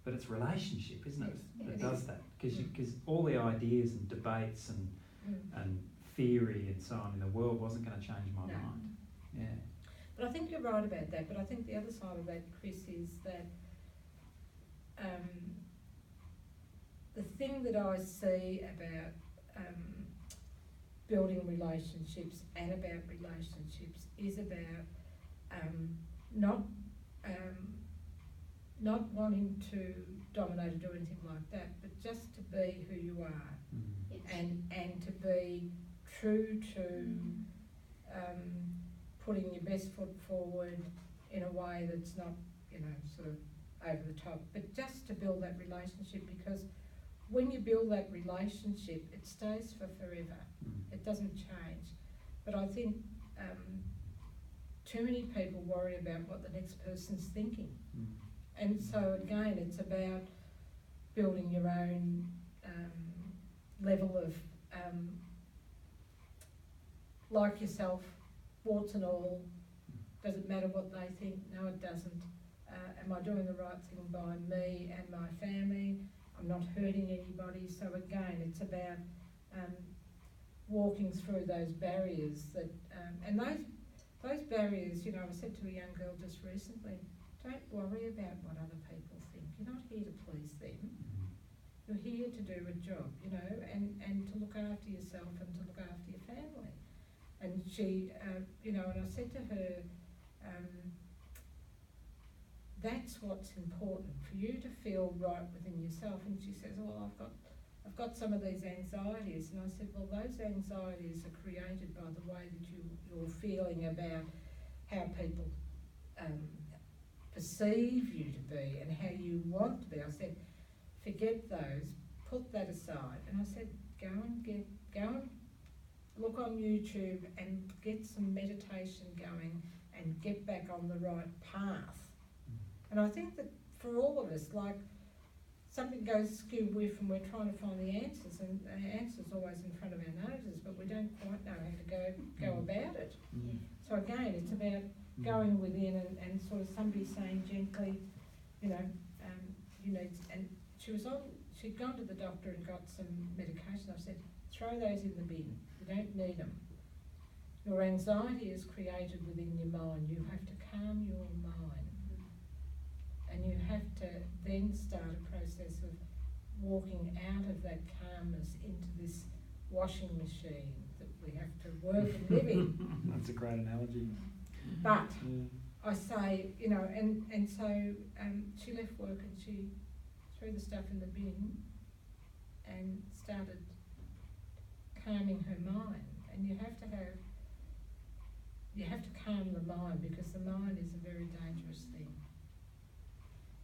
But it's relationship, isn't it, that does that, because all the ideas and debates and theory and so on in the world wasn't going to change my mind. Yeah. But I think you're right about that. But I think the other side of that, Chris, is that the thing that I see about building relationships and about relationships is about not wanting to dominate or do anything like that, but just to be who you are, and to be true to putting your best foot forward in a way that's not, you know, sort of over the top, but just to build that relationship, because when you build that relationship, it stays for forever. It doesn't change. But I think too many people worry about what the next person's thinking. And so again, it's about building your own level of like yourself, warts and all. Does it matter what they think? No, it doesn't. Am I doing the right thing by me and my family? I'm not hurting anybody. So again, it's about walking through those barriers that, and those barriers, you know, I said to a young girl just recently, don't worry about what other people think. You're not here to please them. You're here to do a job, you know, and to look after yourself and to look after your family. And she, you know, and I said to her, that's what's important, for you to feel right within yourself. And she says, well, I've got some of these anxieties. And I said, well, those anxieties are created by the way that you're feeling about how people perceive you to be and how you want to be. I said, forget those, put that aside. And I said, go and look on YouTube and get some meditation going and get back on the right path. And I think that for all of us, like, something goes skew-whiff and we're trying to find the answers, and the answer's always in front of our noses, but we don't quite know how to go about it. So again, it's about going within and sort of somebody saying gently, you know, you need, and she'd gone to the doctor and got some medication. I said, throw those in the bin, you don't need them. Your anxiety is created within your mind. You have to calm your mind. And you have to then start a process of walking out of that calmness into this washing machine that we have to work and live in. That's a great analogy. But I say, you know, and so she left work and she threw the stuff in the bin and started calming her mind. And you have to calm the mind, because the mind is a very dangerous thing.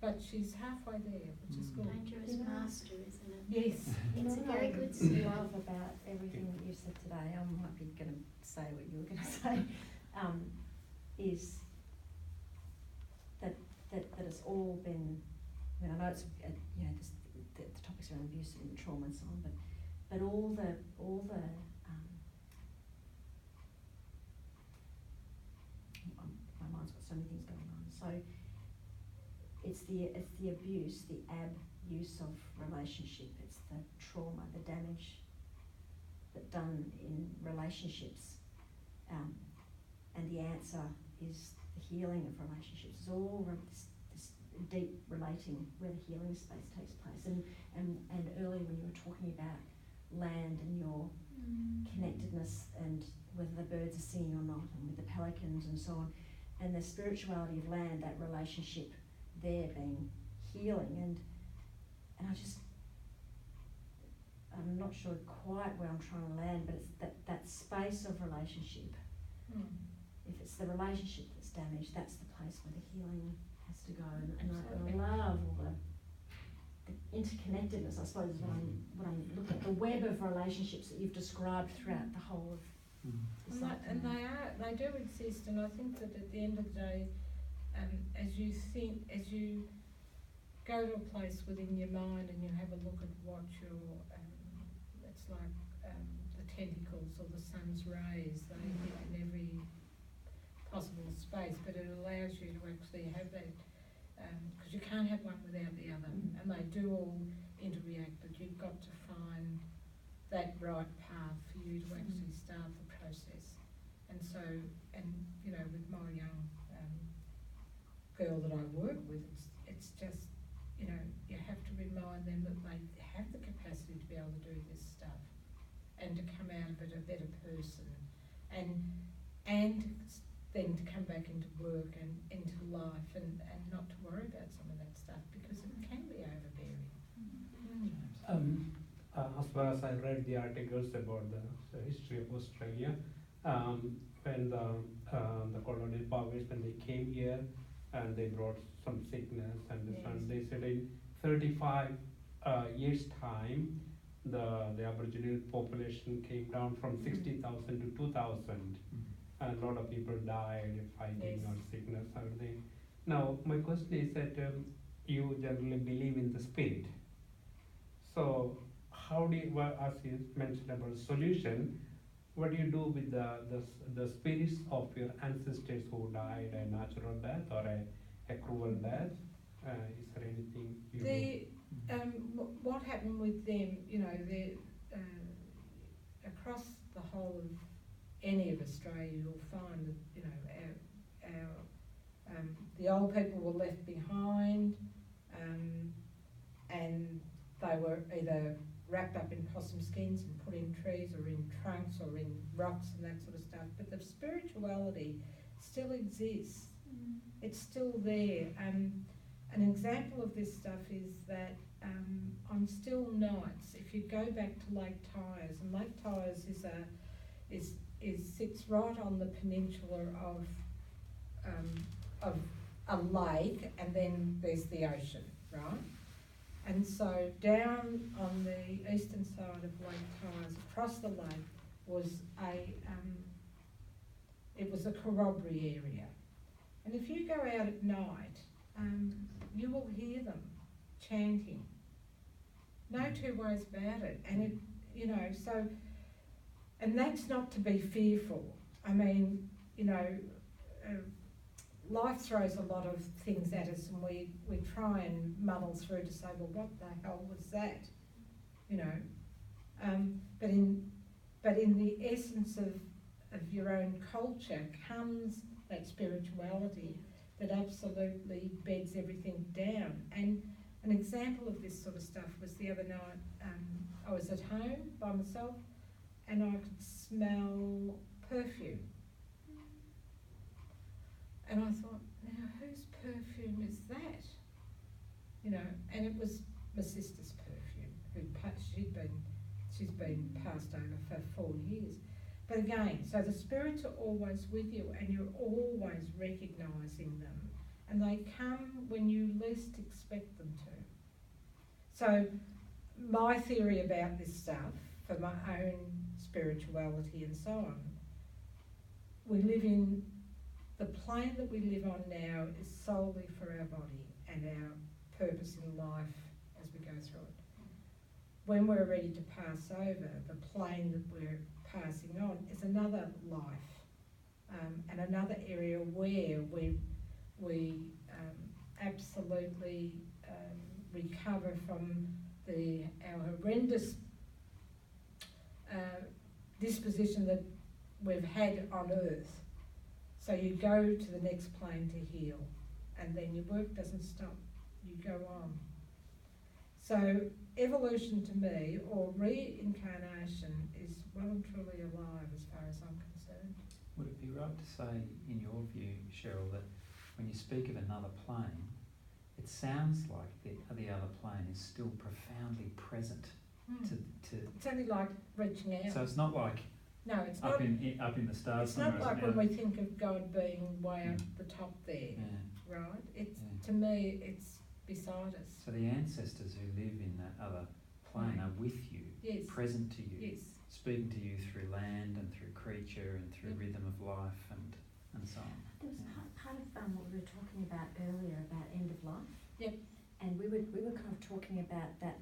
But she's halfway there, which is good. Dangerous master, isn't it? Yes. It's a very good I skill. love about everything that you said today, I might be going to say what you were going to say, is that it's all been, I mean, I know it's, you know, the topics around abuse and trauma and so on, but all the my mind's got so many things going on. So it's the abuse, the abuse of relationship. It's the trauma, the damage that done in relationships, and the answer is the healing of relationships. It's all this deep relating where the healing space takes place. And earlier when you were talking about land and your connectedness and whether the birds are singing or not, and with the pelicans and so on, and the spirituality of land, that relationship there being healing, and I'm not sure quite where I'm trying to land, but it's that space of relationship. If it's the relationship that's damaged, that's the place where the healing has to go. And I love all the interconnectedness, I suppose, is what I'm looking at, the web of relationships that you've described throughout the whole of this and they do exist, and I think that at the end of the day, as you go to a place within your mind and you have a look at what your it's like the tentacles or the sun's rays, they hit in every possible space, but it allows you to actually have that, because you can't have one without the other, and they do all interact, but you've got to find that right path for you to actually start the process. And so, and you know, with my young girl that I work with, it's just, you know, you have to remind them that they have the capacity to be able to do this stuff and to come out of it a better person, and then to come back into work and into life, and not to worry about some of that stuff, because it can be overbearing. As far as I read the articles about the history of Australia, when the colonial powers, when they came here and they brought some sickness and this one, they said in 35 years time, the Aboriginal population came down from 60,000 to 2,000. And a lot of people died fighting or sickness or everything. Now, my question is that you generally believe in the spirit. So, how do you, as you mentioned about solution, what do you do with the spirits of your ancestors who died a natural death or a cruel death? Is there anything you do? What happened with them, you know, across the whole of any of Australia, you'll find that, you know, our the old people were left behind, and they were either wrapped up in possum skins and put in trees or in trunks or in rocks and that sort of stuff. But the spirituality still exists. It's still there. An example of this stuff is that on still nights, if you go back to Lake Tyers, and Lake Tyers sits right on the peninsula of a lake, and then there's the ocean, right? And so down on the eastern side of Lake Tyers, across the lake, was it was a corroboree area. And if you go out at night, you will hear them chanting. No two ways about it. And it, you know, so, and that's not to be fearful. I mean, you know, life throws a lot of things at us, and we try and muddle through to say, well, what the hell was that? You know, but in the essence of your own culture comes that spirituality that absolutely beds everything down. And an example of this sort of stuff was the other night, I was at home by myself, and I could smell perfume. And I thought, now whose perfume is that? You know, and it was my sister's perfume, she's been passed over for 4 years. But again, so the spirits are always with you, and you're always recognising them, and they come when you least expect them to. So my theory about this stuff, for my own spirituality and so on, we live in, the plane that we live on now is solely for our body and our purpose in life as we go through it. When we're ready to pass over, the plane that we're passing on is another life, and another area where we absolutely recover from our horrendous disposition that we've had on earth. So you go to the next plane to heal, and then your work doesn't stop, you go on. So evolution to me, or reincarnation, is well and truly alive as far as I'm concerned. Would it be right to say, in your view, Cheryl, that when you speak of another plane, it sounds like the other plane is still profoundly present to It's only like reaching out. so it's not like No, it's up not. in the stars It's somewhere. not like isn't when it? we think of God being way up the top there, Yeah. right? It's Yeah. to me, it's beside us. So the ancestors who live in that other plane are with you, Yes. present to you, Yes. speaking to you through land and through creature and through Yep. rhythm of life and so on. There was Yeah. part of what we were talking about earlier about end of life. Yep. And we were kind of talking about that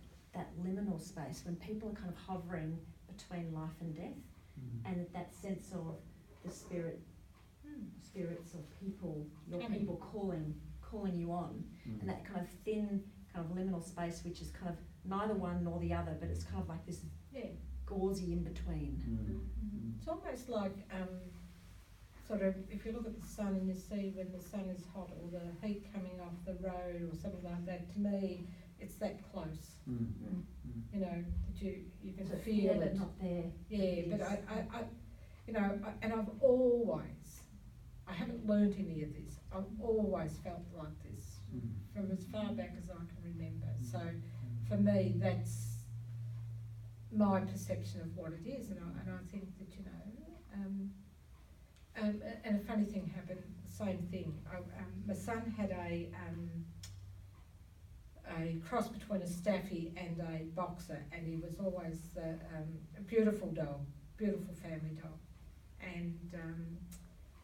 liminal space when people are kind of hovering between life and death, and that sense of the spirits of people, your Coming. people calling you on, and that kind of thin kind of liminal space which is kind of neither one nor the other, but it's kind of like this Yeah. gauzy in between. It's almost like sort of if you look at the sun and you see when the sun is hot or the heat coming off the road or something like that. To me, it's that close. You know that you can So feel but it. not there. Yeah, but Yes. I you know, and I've always, I haven't learnt any of this. I've always felt like this from as far back as I can remember. So for me, that's my perception of what it is, and I think that and a funny thing happened. Same thing. My son had a cross between a staffy and a boxer, and he was always a beautiful dog, beautiful family dog, and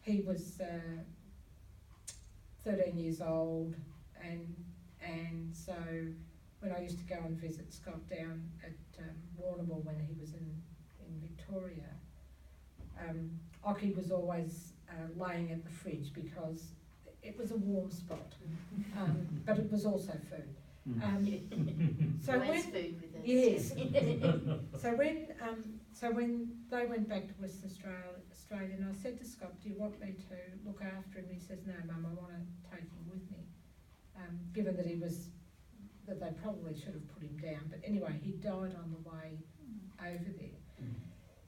he was 13 years old, and so when I used to go and visit Scott down at Warrnambool when he was in Victoria, Ockie was always laying at the fridge because it was a warm spot, but it was also food. So Always when food with us. yes, so when they went back to Western Australia, and I said to Scott, "Do you want me to look after him?" He says, "No, Mum, I want to take him with me." Given that that they probably should have put him down, but anyway, he died on the way over there.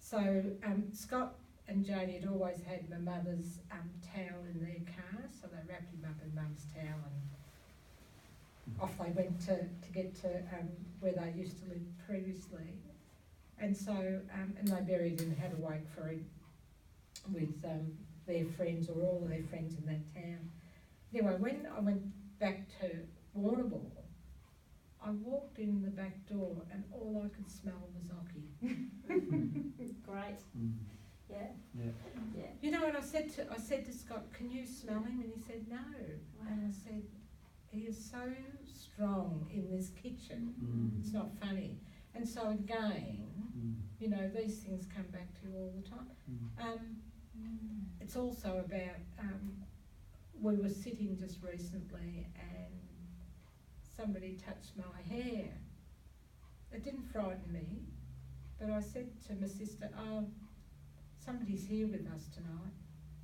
So Scott and Janie had always had my mother's towel in their car, so they wrapped him up in Mum's towel and off they went to get to where they used to live previously. And so, and they buried him, had a wake for him with their friends or all of their friends in that town. Anyway, when I went back to Warrnambool, I walked in the back door and all I could smell was Ockie. Great. Yeah. Yeah. You know, and I said to Scott, "Can you smell him?" And he said, "No." And I said, "He is so strong in this kitchen. It's not funny." And so again, you know, these things come back to you all the time. It's also about, we were sitting just recently and somebody touched my hair. It didn't frighten me, but I said to my sister, "Oh, somebody's here with us tonight."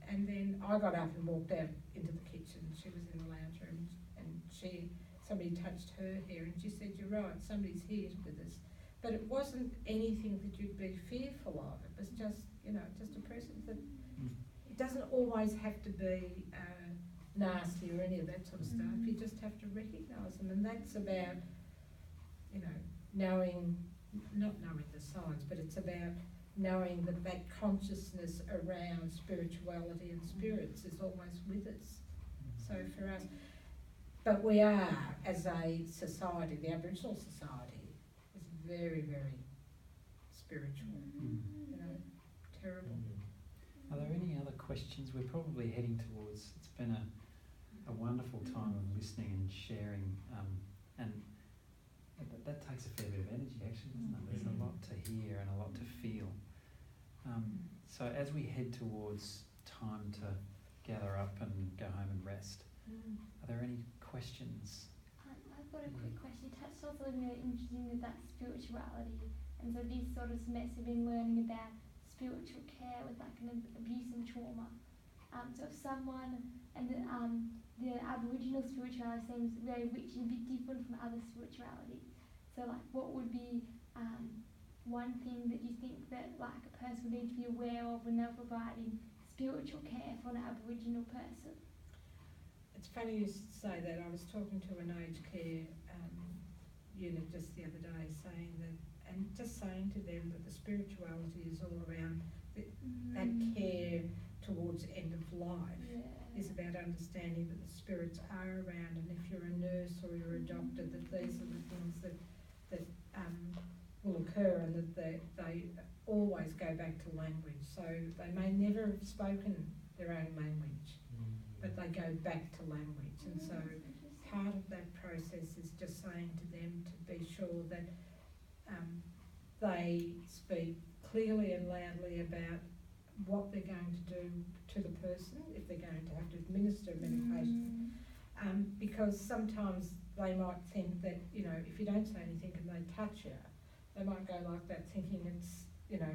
And then I got up and walked out into the kitchen. She was in the lounge room, and somebody touched her hair, and she said, "You're right, somebody's here with us." But it wasn't anything that you'd be fearful of. It was just, you know, just a presence. That it doesn't always have to be nasty or any of that sort of stuff. You just have to recognise them, and that's about, you know, not knowing the science, but it's about knowing that consciousness around spirituality and spirits is always with us. So for us, but we are, as a society, the Aboriginal society is very, very spiritual, you know, terrible. Are there any other questions? We're probably heading towards, it's been a wonderful time of listening and sharing, and that takes a fair bit of energy actually, doesn't it? There's a lot to hear and a lot to feel. So as we head towards time to gather up and go home and rest, are there any questions? I've got a quick question. You touched on something really interesting with that spirituality, and so this sort of semester we've been learning about spiritual care with like an abuse and trauma. So if someone, and the Aboriginal spirituality seems very rich and a bit different from other spiritualities. So like, what would be one thing that you think that like a person would need to be aware of when they're providing spiritual care for an Aboriginal person? It's funny you say that. I was talking to an aged care unit just the other day, saying that, and just saying to them that the spirituality is all around that care towards end of life. Is about understanding that the spirits are around, and if you're a nurse or you're a doctor, that these are the things that will occur, and that they always go back to language. So they may never have spoken their own language, but they go back to language. And so part of that process is just saying to them to be sure that they speak clearly and loudly about what they're going to do to the person if they're going to have to administer medication. Because sometimes they might think that, you know, if you don't say anything and they touch you, they might go like that thinking it's, you know,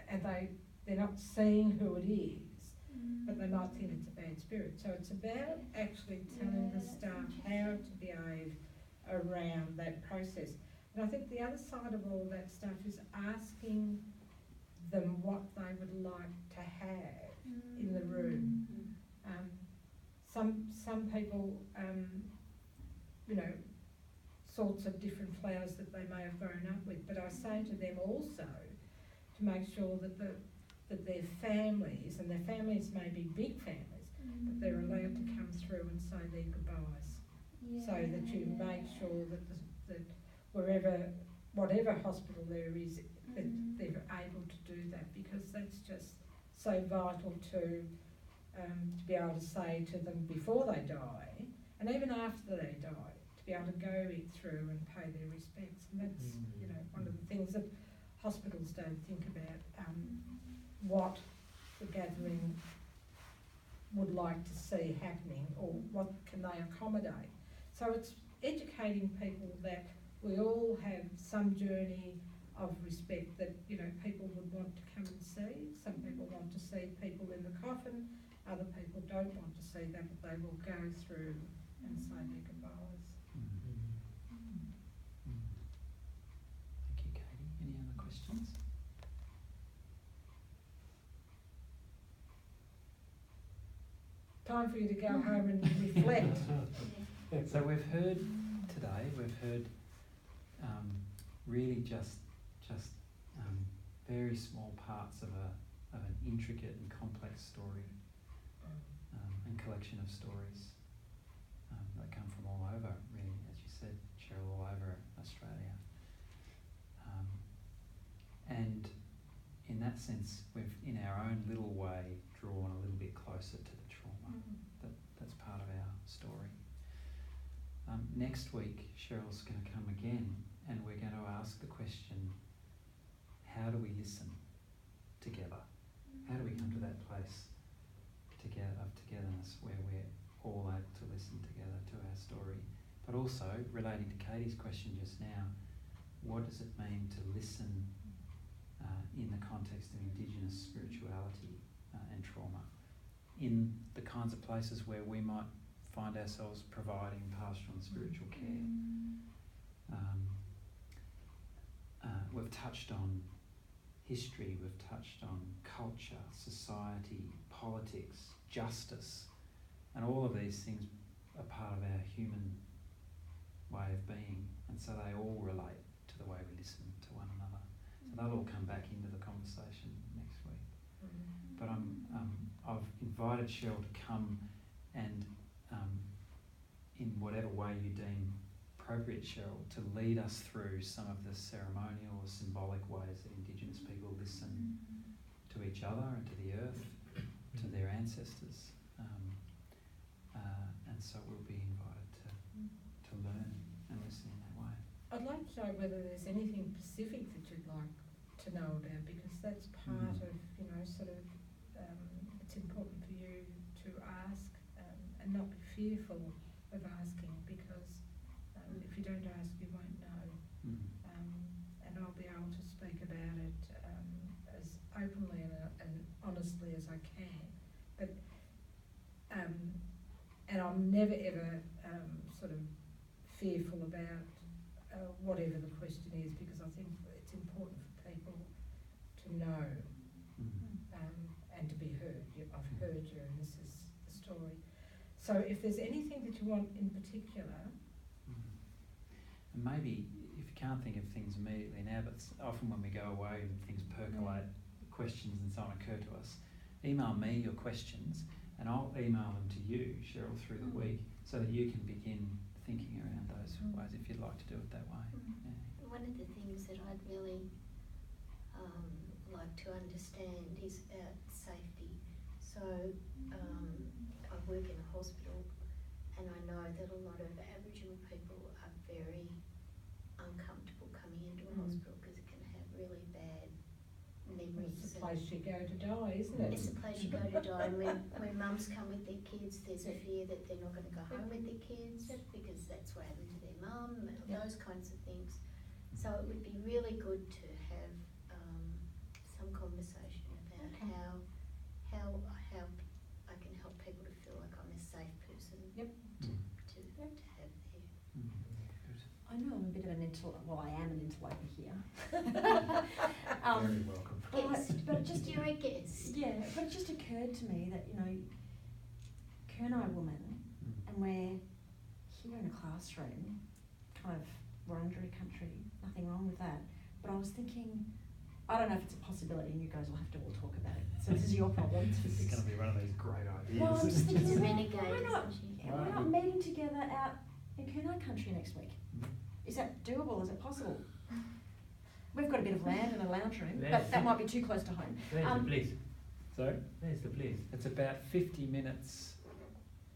and they're not seeing who it is, but they might think it's a bad spirit. So it's about actually telling the staff how to behave around that process. And I think the other side of all that stuff is asking them what they would like to have in the room. Some people, you know, sorts of different flowers that they may have grown up with, but I say to them also to make sure that that their families, and their families may be big families, but they're allowed to come through and say their goodbyes, so that you make sure that whatever hospital there is, that they're able to do that, because that's just so vital to be able to say to them before they die, and even after they die, to be able to go through and pay their respects. And that's, you know, one of the things that hospitals don't think about, what the gathering would like to see happening, or what can they accommodate. So it's educating people that we all have some journey of respect that, you know, people would want to come and see. Some people want to see people in the coffin, other people don't want to see that, but they will go through and say their goodbyes. Thank you, Katie. Any other questions? Time for you to go home and reflect. So we've heard really just very small parts of an intricate and complex story, and collection of stories that come from all over, really, as you said, Cheryl, all over Australia. And in that sense, we've, in our own little way, drawn a little bit closer to the trauma. That's part of our story. Next week, Cheryl's going to come again, and we're going to ask the question, how do we listen together? How do we come to that place of togetherness where we're all able to listen together to our story? But also, relating to Katie's question just now, what does it mean to listen in the context of Indigenous spirituality and trauma, in the kinds of places where we might find ourselves providing pastoral and spiritual care? We've touched on history, we've touched on culture, society, politics, justice, and all of these things are part of our human way of being, and so they all relate to the way we listen to one another. So they'll all come back into the conversation next week. But I've invited Cheryl to come and, in whatever way you deem appropriate, Cheryl, to lead us through some of the ceremonial or symbolic ways that Indigenous people listen to each other and to the earth, to their ancestors. And so we'll be invited to learn and listen in that way. I'd like to know whether there's anything specific that you'd like to know about, because that's part of, you know, sort of, it's important for you to ask and not be fearful of asking, because if you don't ask, you won't know. And I'll be able to speak about it as openly and honestly as I can. But and I'm never ever sort of fearful about whatever the question is, because I think it's important for people to know and to be heard. I've heard you, and this is the story. So if there's anything that you want in particular, and maybe if you can't think of things immediately now, but often when we go away and things percolate, questions and so on occur to us, email me your questions and I'll email them to you, Cheryl, through the week, so that you can begin thinking around those ways if you'd like to do it that way. Yeah. One of the things that I'd really like to understand is about safety. So I work in a hospital, and I know that a lot of Aboriginal people are very uncomfortable coming into a hospital because it can have really bad memories. it's the place you go to die, isn't it? It's the place you go to die. And when mums come with their kids, there's a fear that they're not going to go home with their kids because that's what happened to their mum, and those kinds of things. So it would be really good to have some conversation about how I can help people to feel like I'm a safe person to have there. I know I'm a bit of an I am an interloper here. Very welcome. But just You're a guest. yeah, but it just occurred to me that, you know, Kurnai woman, and we're here in a classroom, kind of Wurundjeri country, nothing wrong with that. But I was thinking, I don't know if it's a possibility, and you guys will have to all talk about it. So this is your problem. This is going to be one of these great ideas. Well, I'm just She's a thinking, renegade, why not? isn't she? We're not meeting together out in Kurnai country next week. Is that doable? Is it possible? We've got a bit of land and a lounge room, but that might be too close to home. Where's the place? So Where's the place? it's about 50 minutes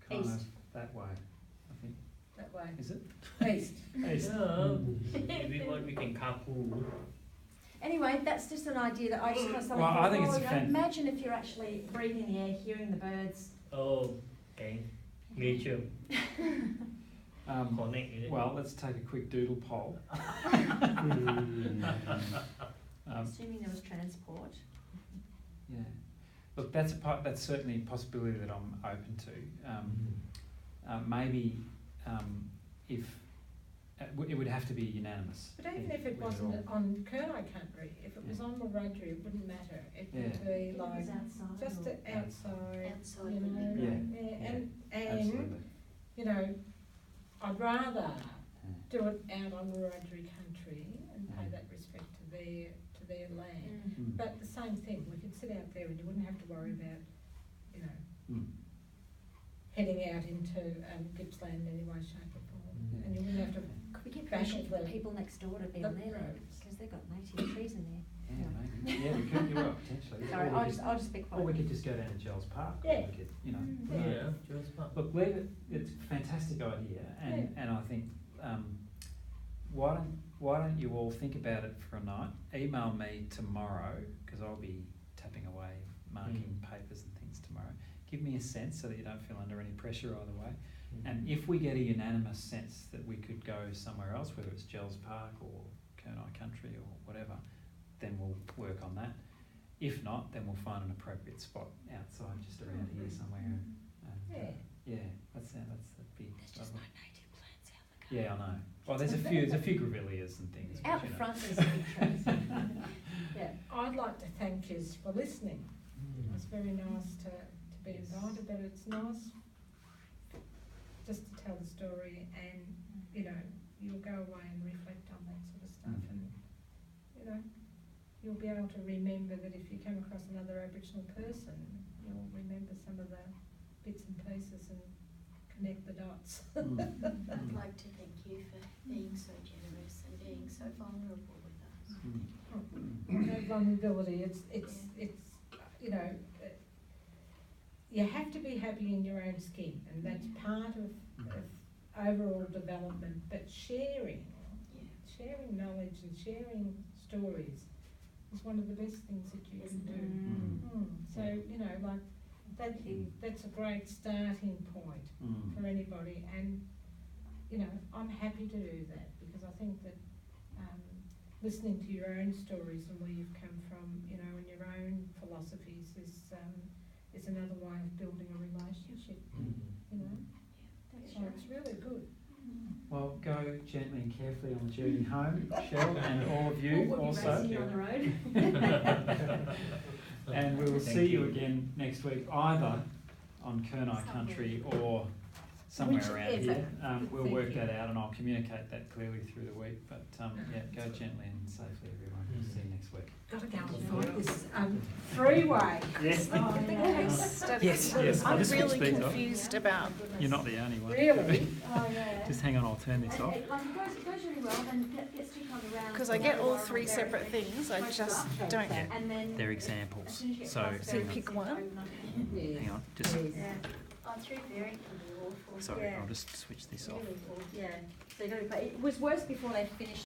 kind East. of that way, I think. That way. Is it? East. East. Maybe what we can carpool. Anyway, that's just an idea that I just kind of suddenly Well, I thought, think it's you know, fan- imagine if you're actually breathing the air, hearing the birds. Oh, okay. Nature. Connect with it. Well, let's take a quick doodle poll. Assuming there was transport. Yeah. Look, that's certainly a possibility that I'm open to. Maybe if it would have to be unanimous. But even if it wasn't on Kurnai country, if it was on Wurundjeri, it wouldn't matter. It would be It like was outside. just outside, Outside you would be know. great. Yeah. And Absolutely. you know, I'd rather do it out on Wurundjeri country and pay that respect to their land. But the same thing, we could sit out there and you wouldn't have to worry about, you know, heading out into Gippsland in any way, shape or form. And you wouldn't have to Could we get back permission of for the the people next door to be on their land? roads. Because they've got native trees in there. Yeah, maybe. Yeah, we could do it potentially. Sorry, Or we could- I'll just be quiet. Or we could just go down to Giles Park. Yeah. Or we could, you know. Yeah, just park. Look, leave it. It's a fantastic idea, and I think why don't you all think about it for a night? Email me tomorrow because I'll be tapping away, marking papers and things tomorrow. Give me a sense so that you don't feel under any pressure either way. And if we get a unanimous sense that we could go somewhere else, whether it's Giles Park or Kurnai Country or whatever, then we'll work on that. If not, then we'll find an appropriate spot outside, just around here somewhere. And, that's a big. There's just no native plants out the Yeah, I know. Well, there's a few grevilleas and things. Out but, the you know. front there's some big trees. Yeah. I'd like to thank you for listening. It's very nice to be invited, but it's nice just to tell the story, and you know, you'll go away and reflect on that sort of stuff, and you know, you'll be able to remember that if you come across another Aboriginal person, you'll remember some of the bits and pieces and connect the dots. I'd like to thank you for being so generous and being so vulnerable with us. No vulnerability, it's you know, you have to be happy in your own skin, and that's part of overall development, but sharing knowledge and sharing stories is one of the best things that you can do. So, you know, like that's a great starting point for anybody, and you know, I'm happy to do that because I think that listening to your own stories and where you've come from, you know, and your own philosophies is another way of building a relationship. You know. So it's really good. Well, go gently and carefully on the journey home, Cheryl, and all of you We'll be also. racing you on the road. And we will Thank see you you. again next week, either on Kurnai country or somewhere around here. Whichever. We'll Thank work you. that out and I'll communicate that clearly through the week. But yeah, go gently and safely, everyone. We'll see you next week. Got to go and find this freeway. Yes. Oh, yeah. Yes, yes. I'll I'm just switch really these off. confused about. You're not the only one. Really? Oh, yeah. Just hang on, I'll turn this off. It goes really well, then get stick on the round. Because I get all three separate things, I just don't get. And then. They're as examples. soon as you get So, past So you that, pick one? hang on, just Yeah. Oh, three very can be awful. sorry, Yeah. I'll just switch this off. Really awful. Yeah, so you got to, it was worse before they finished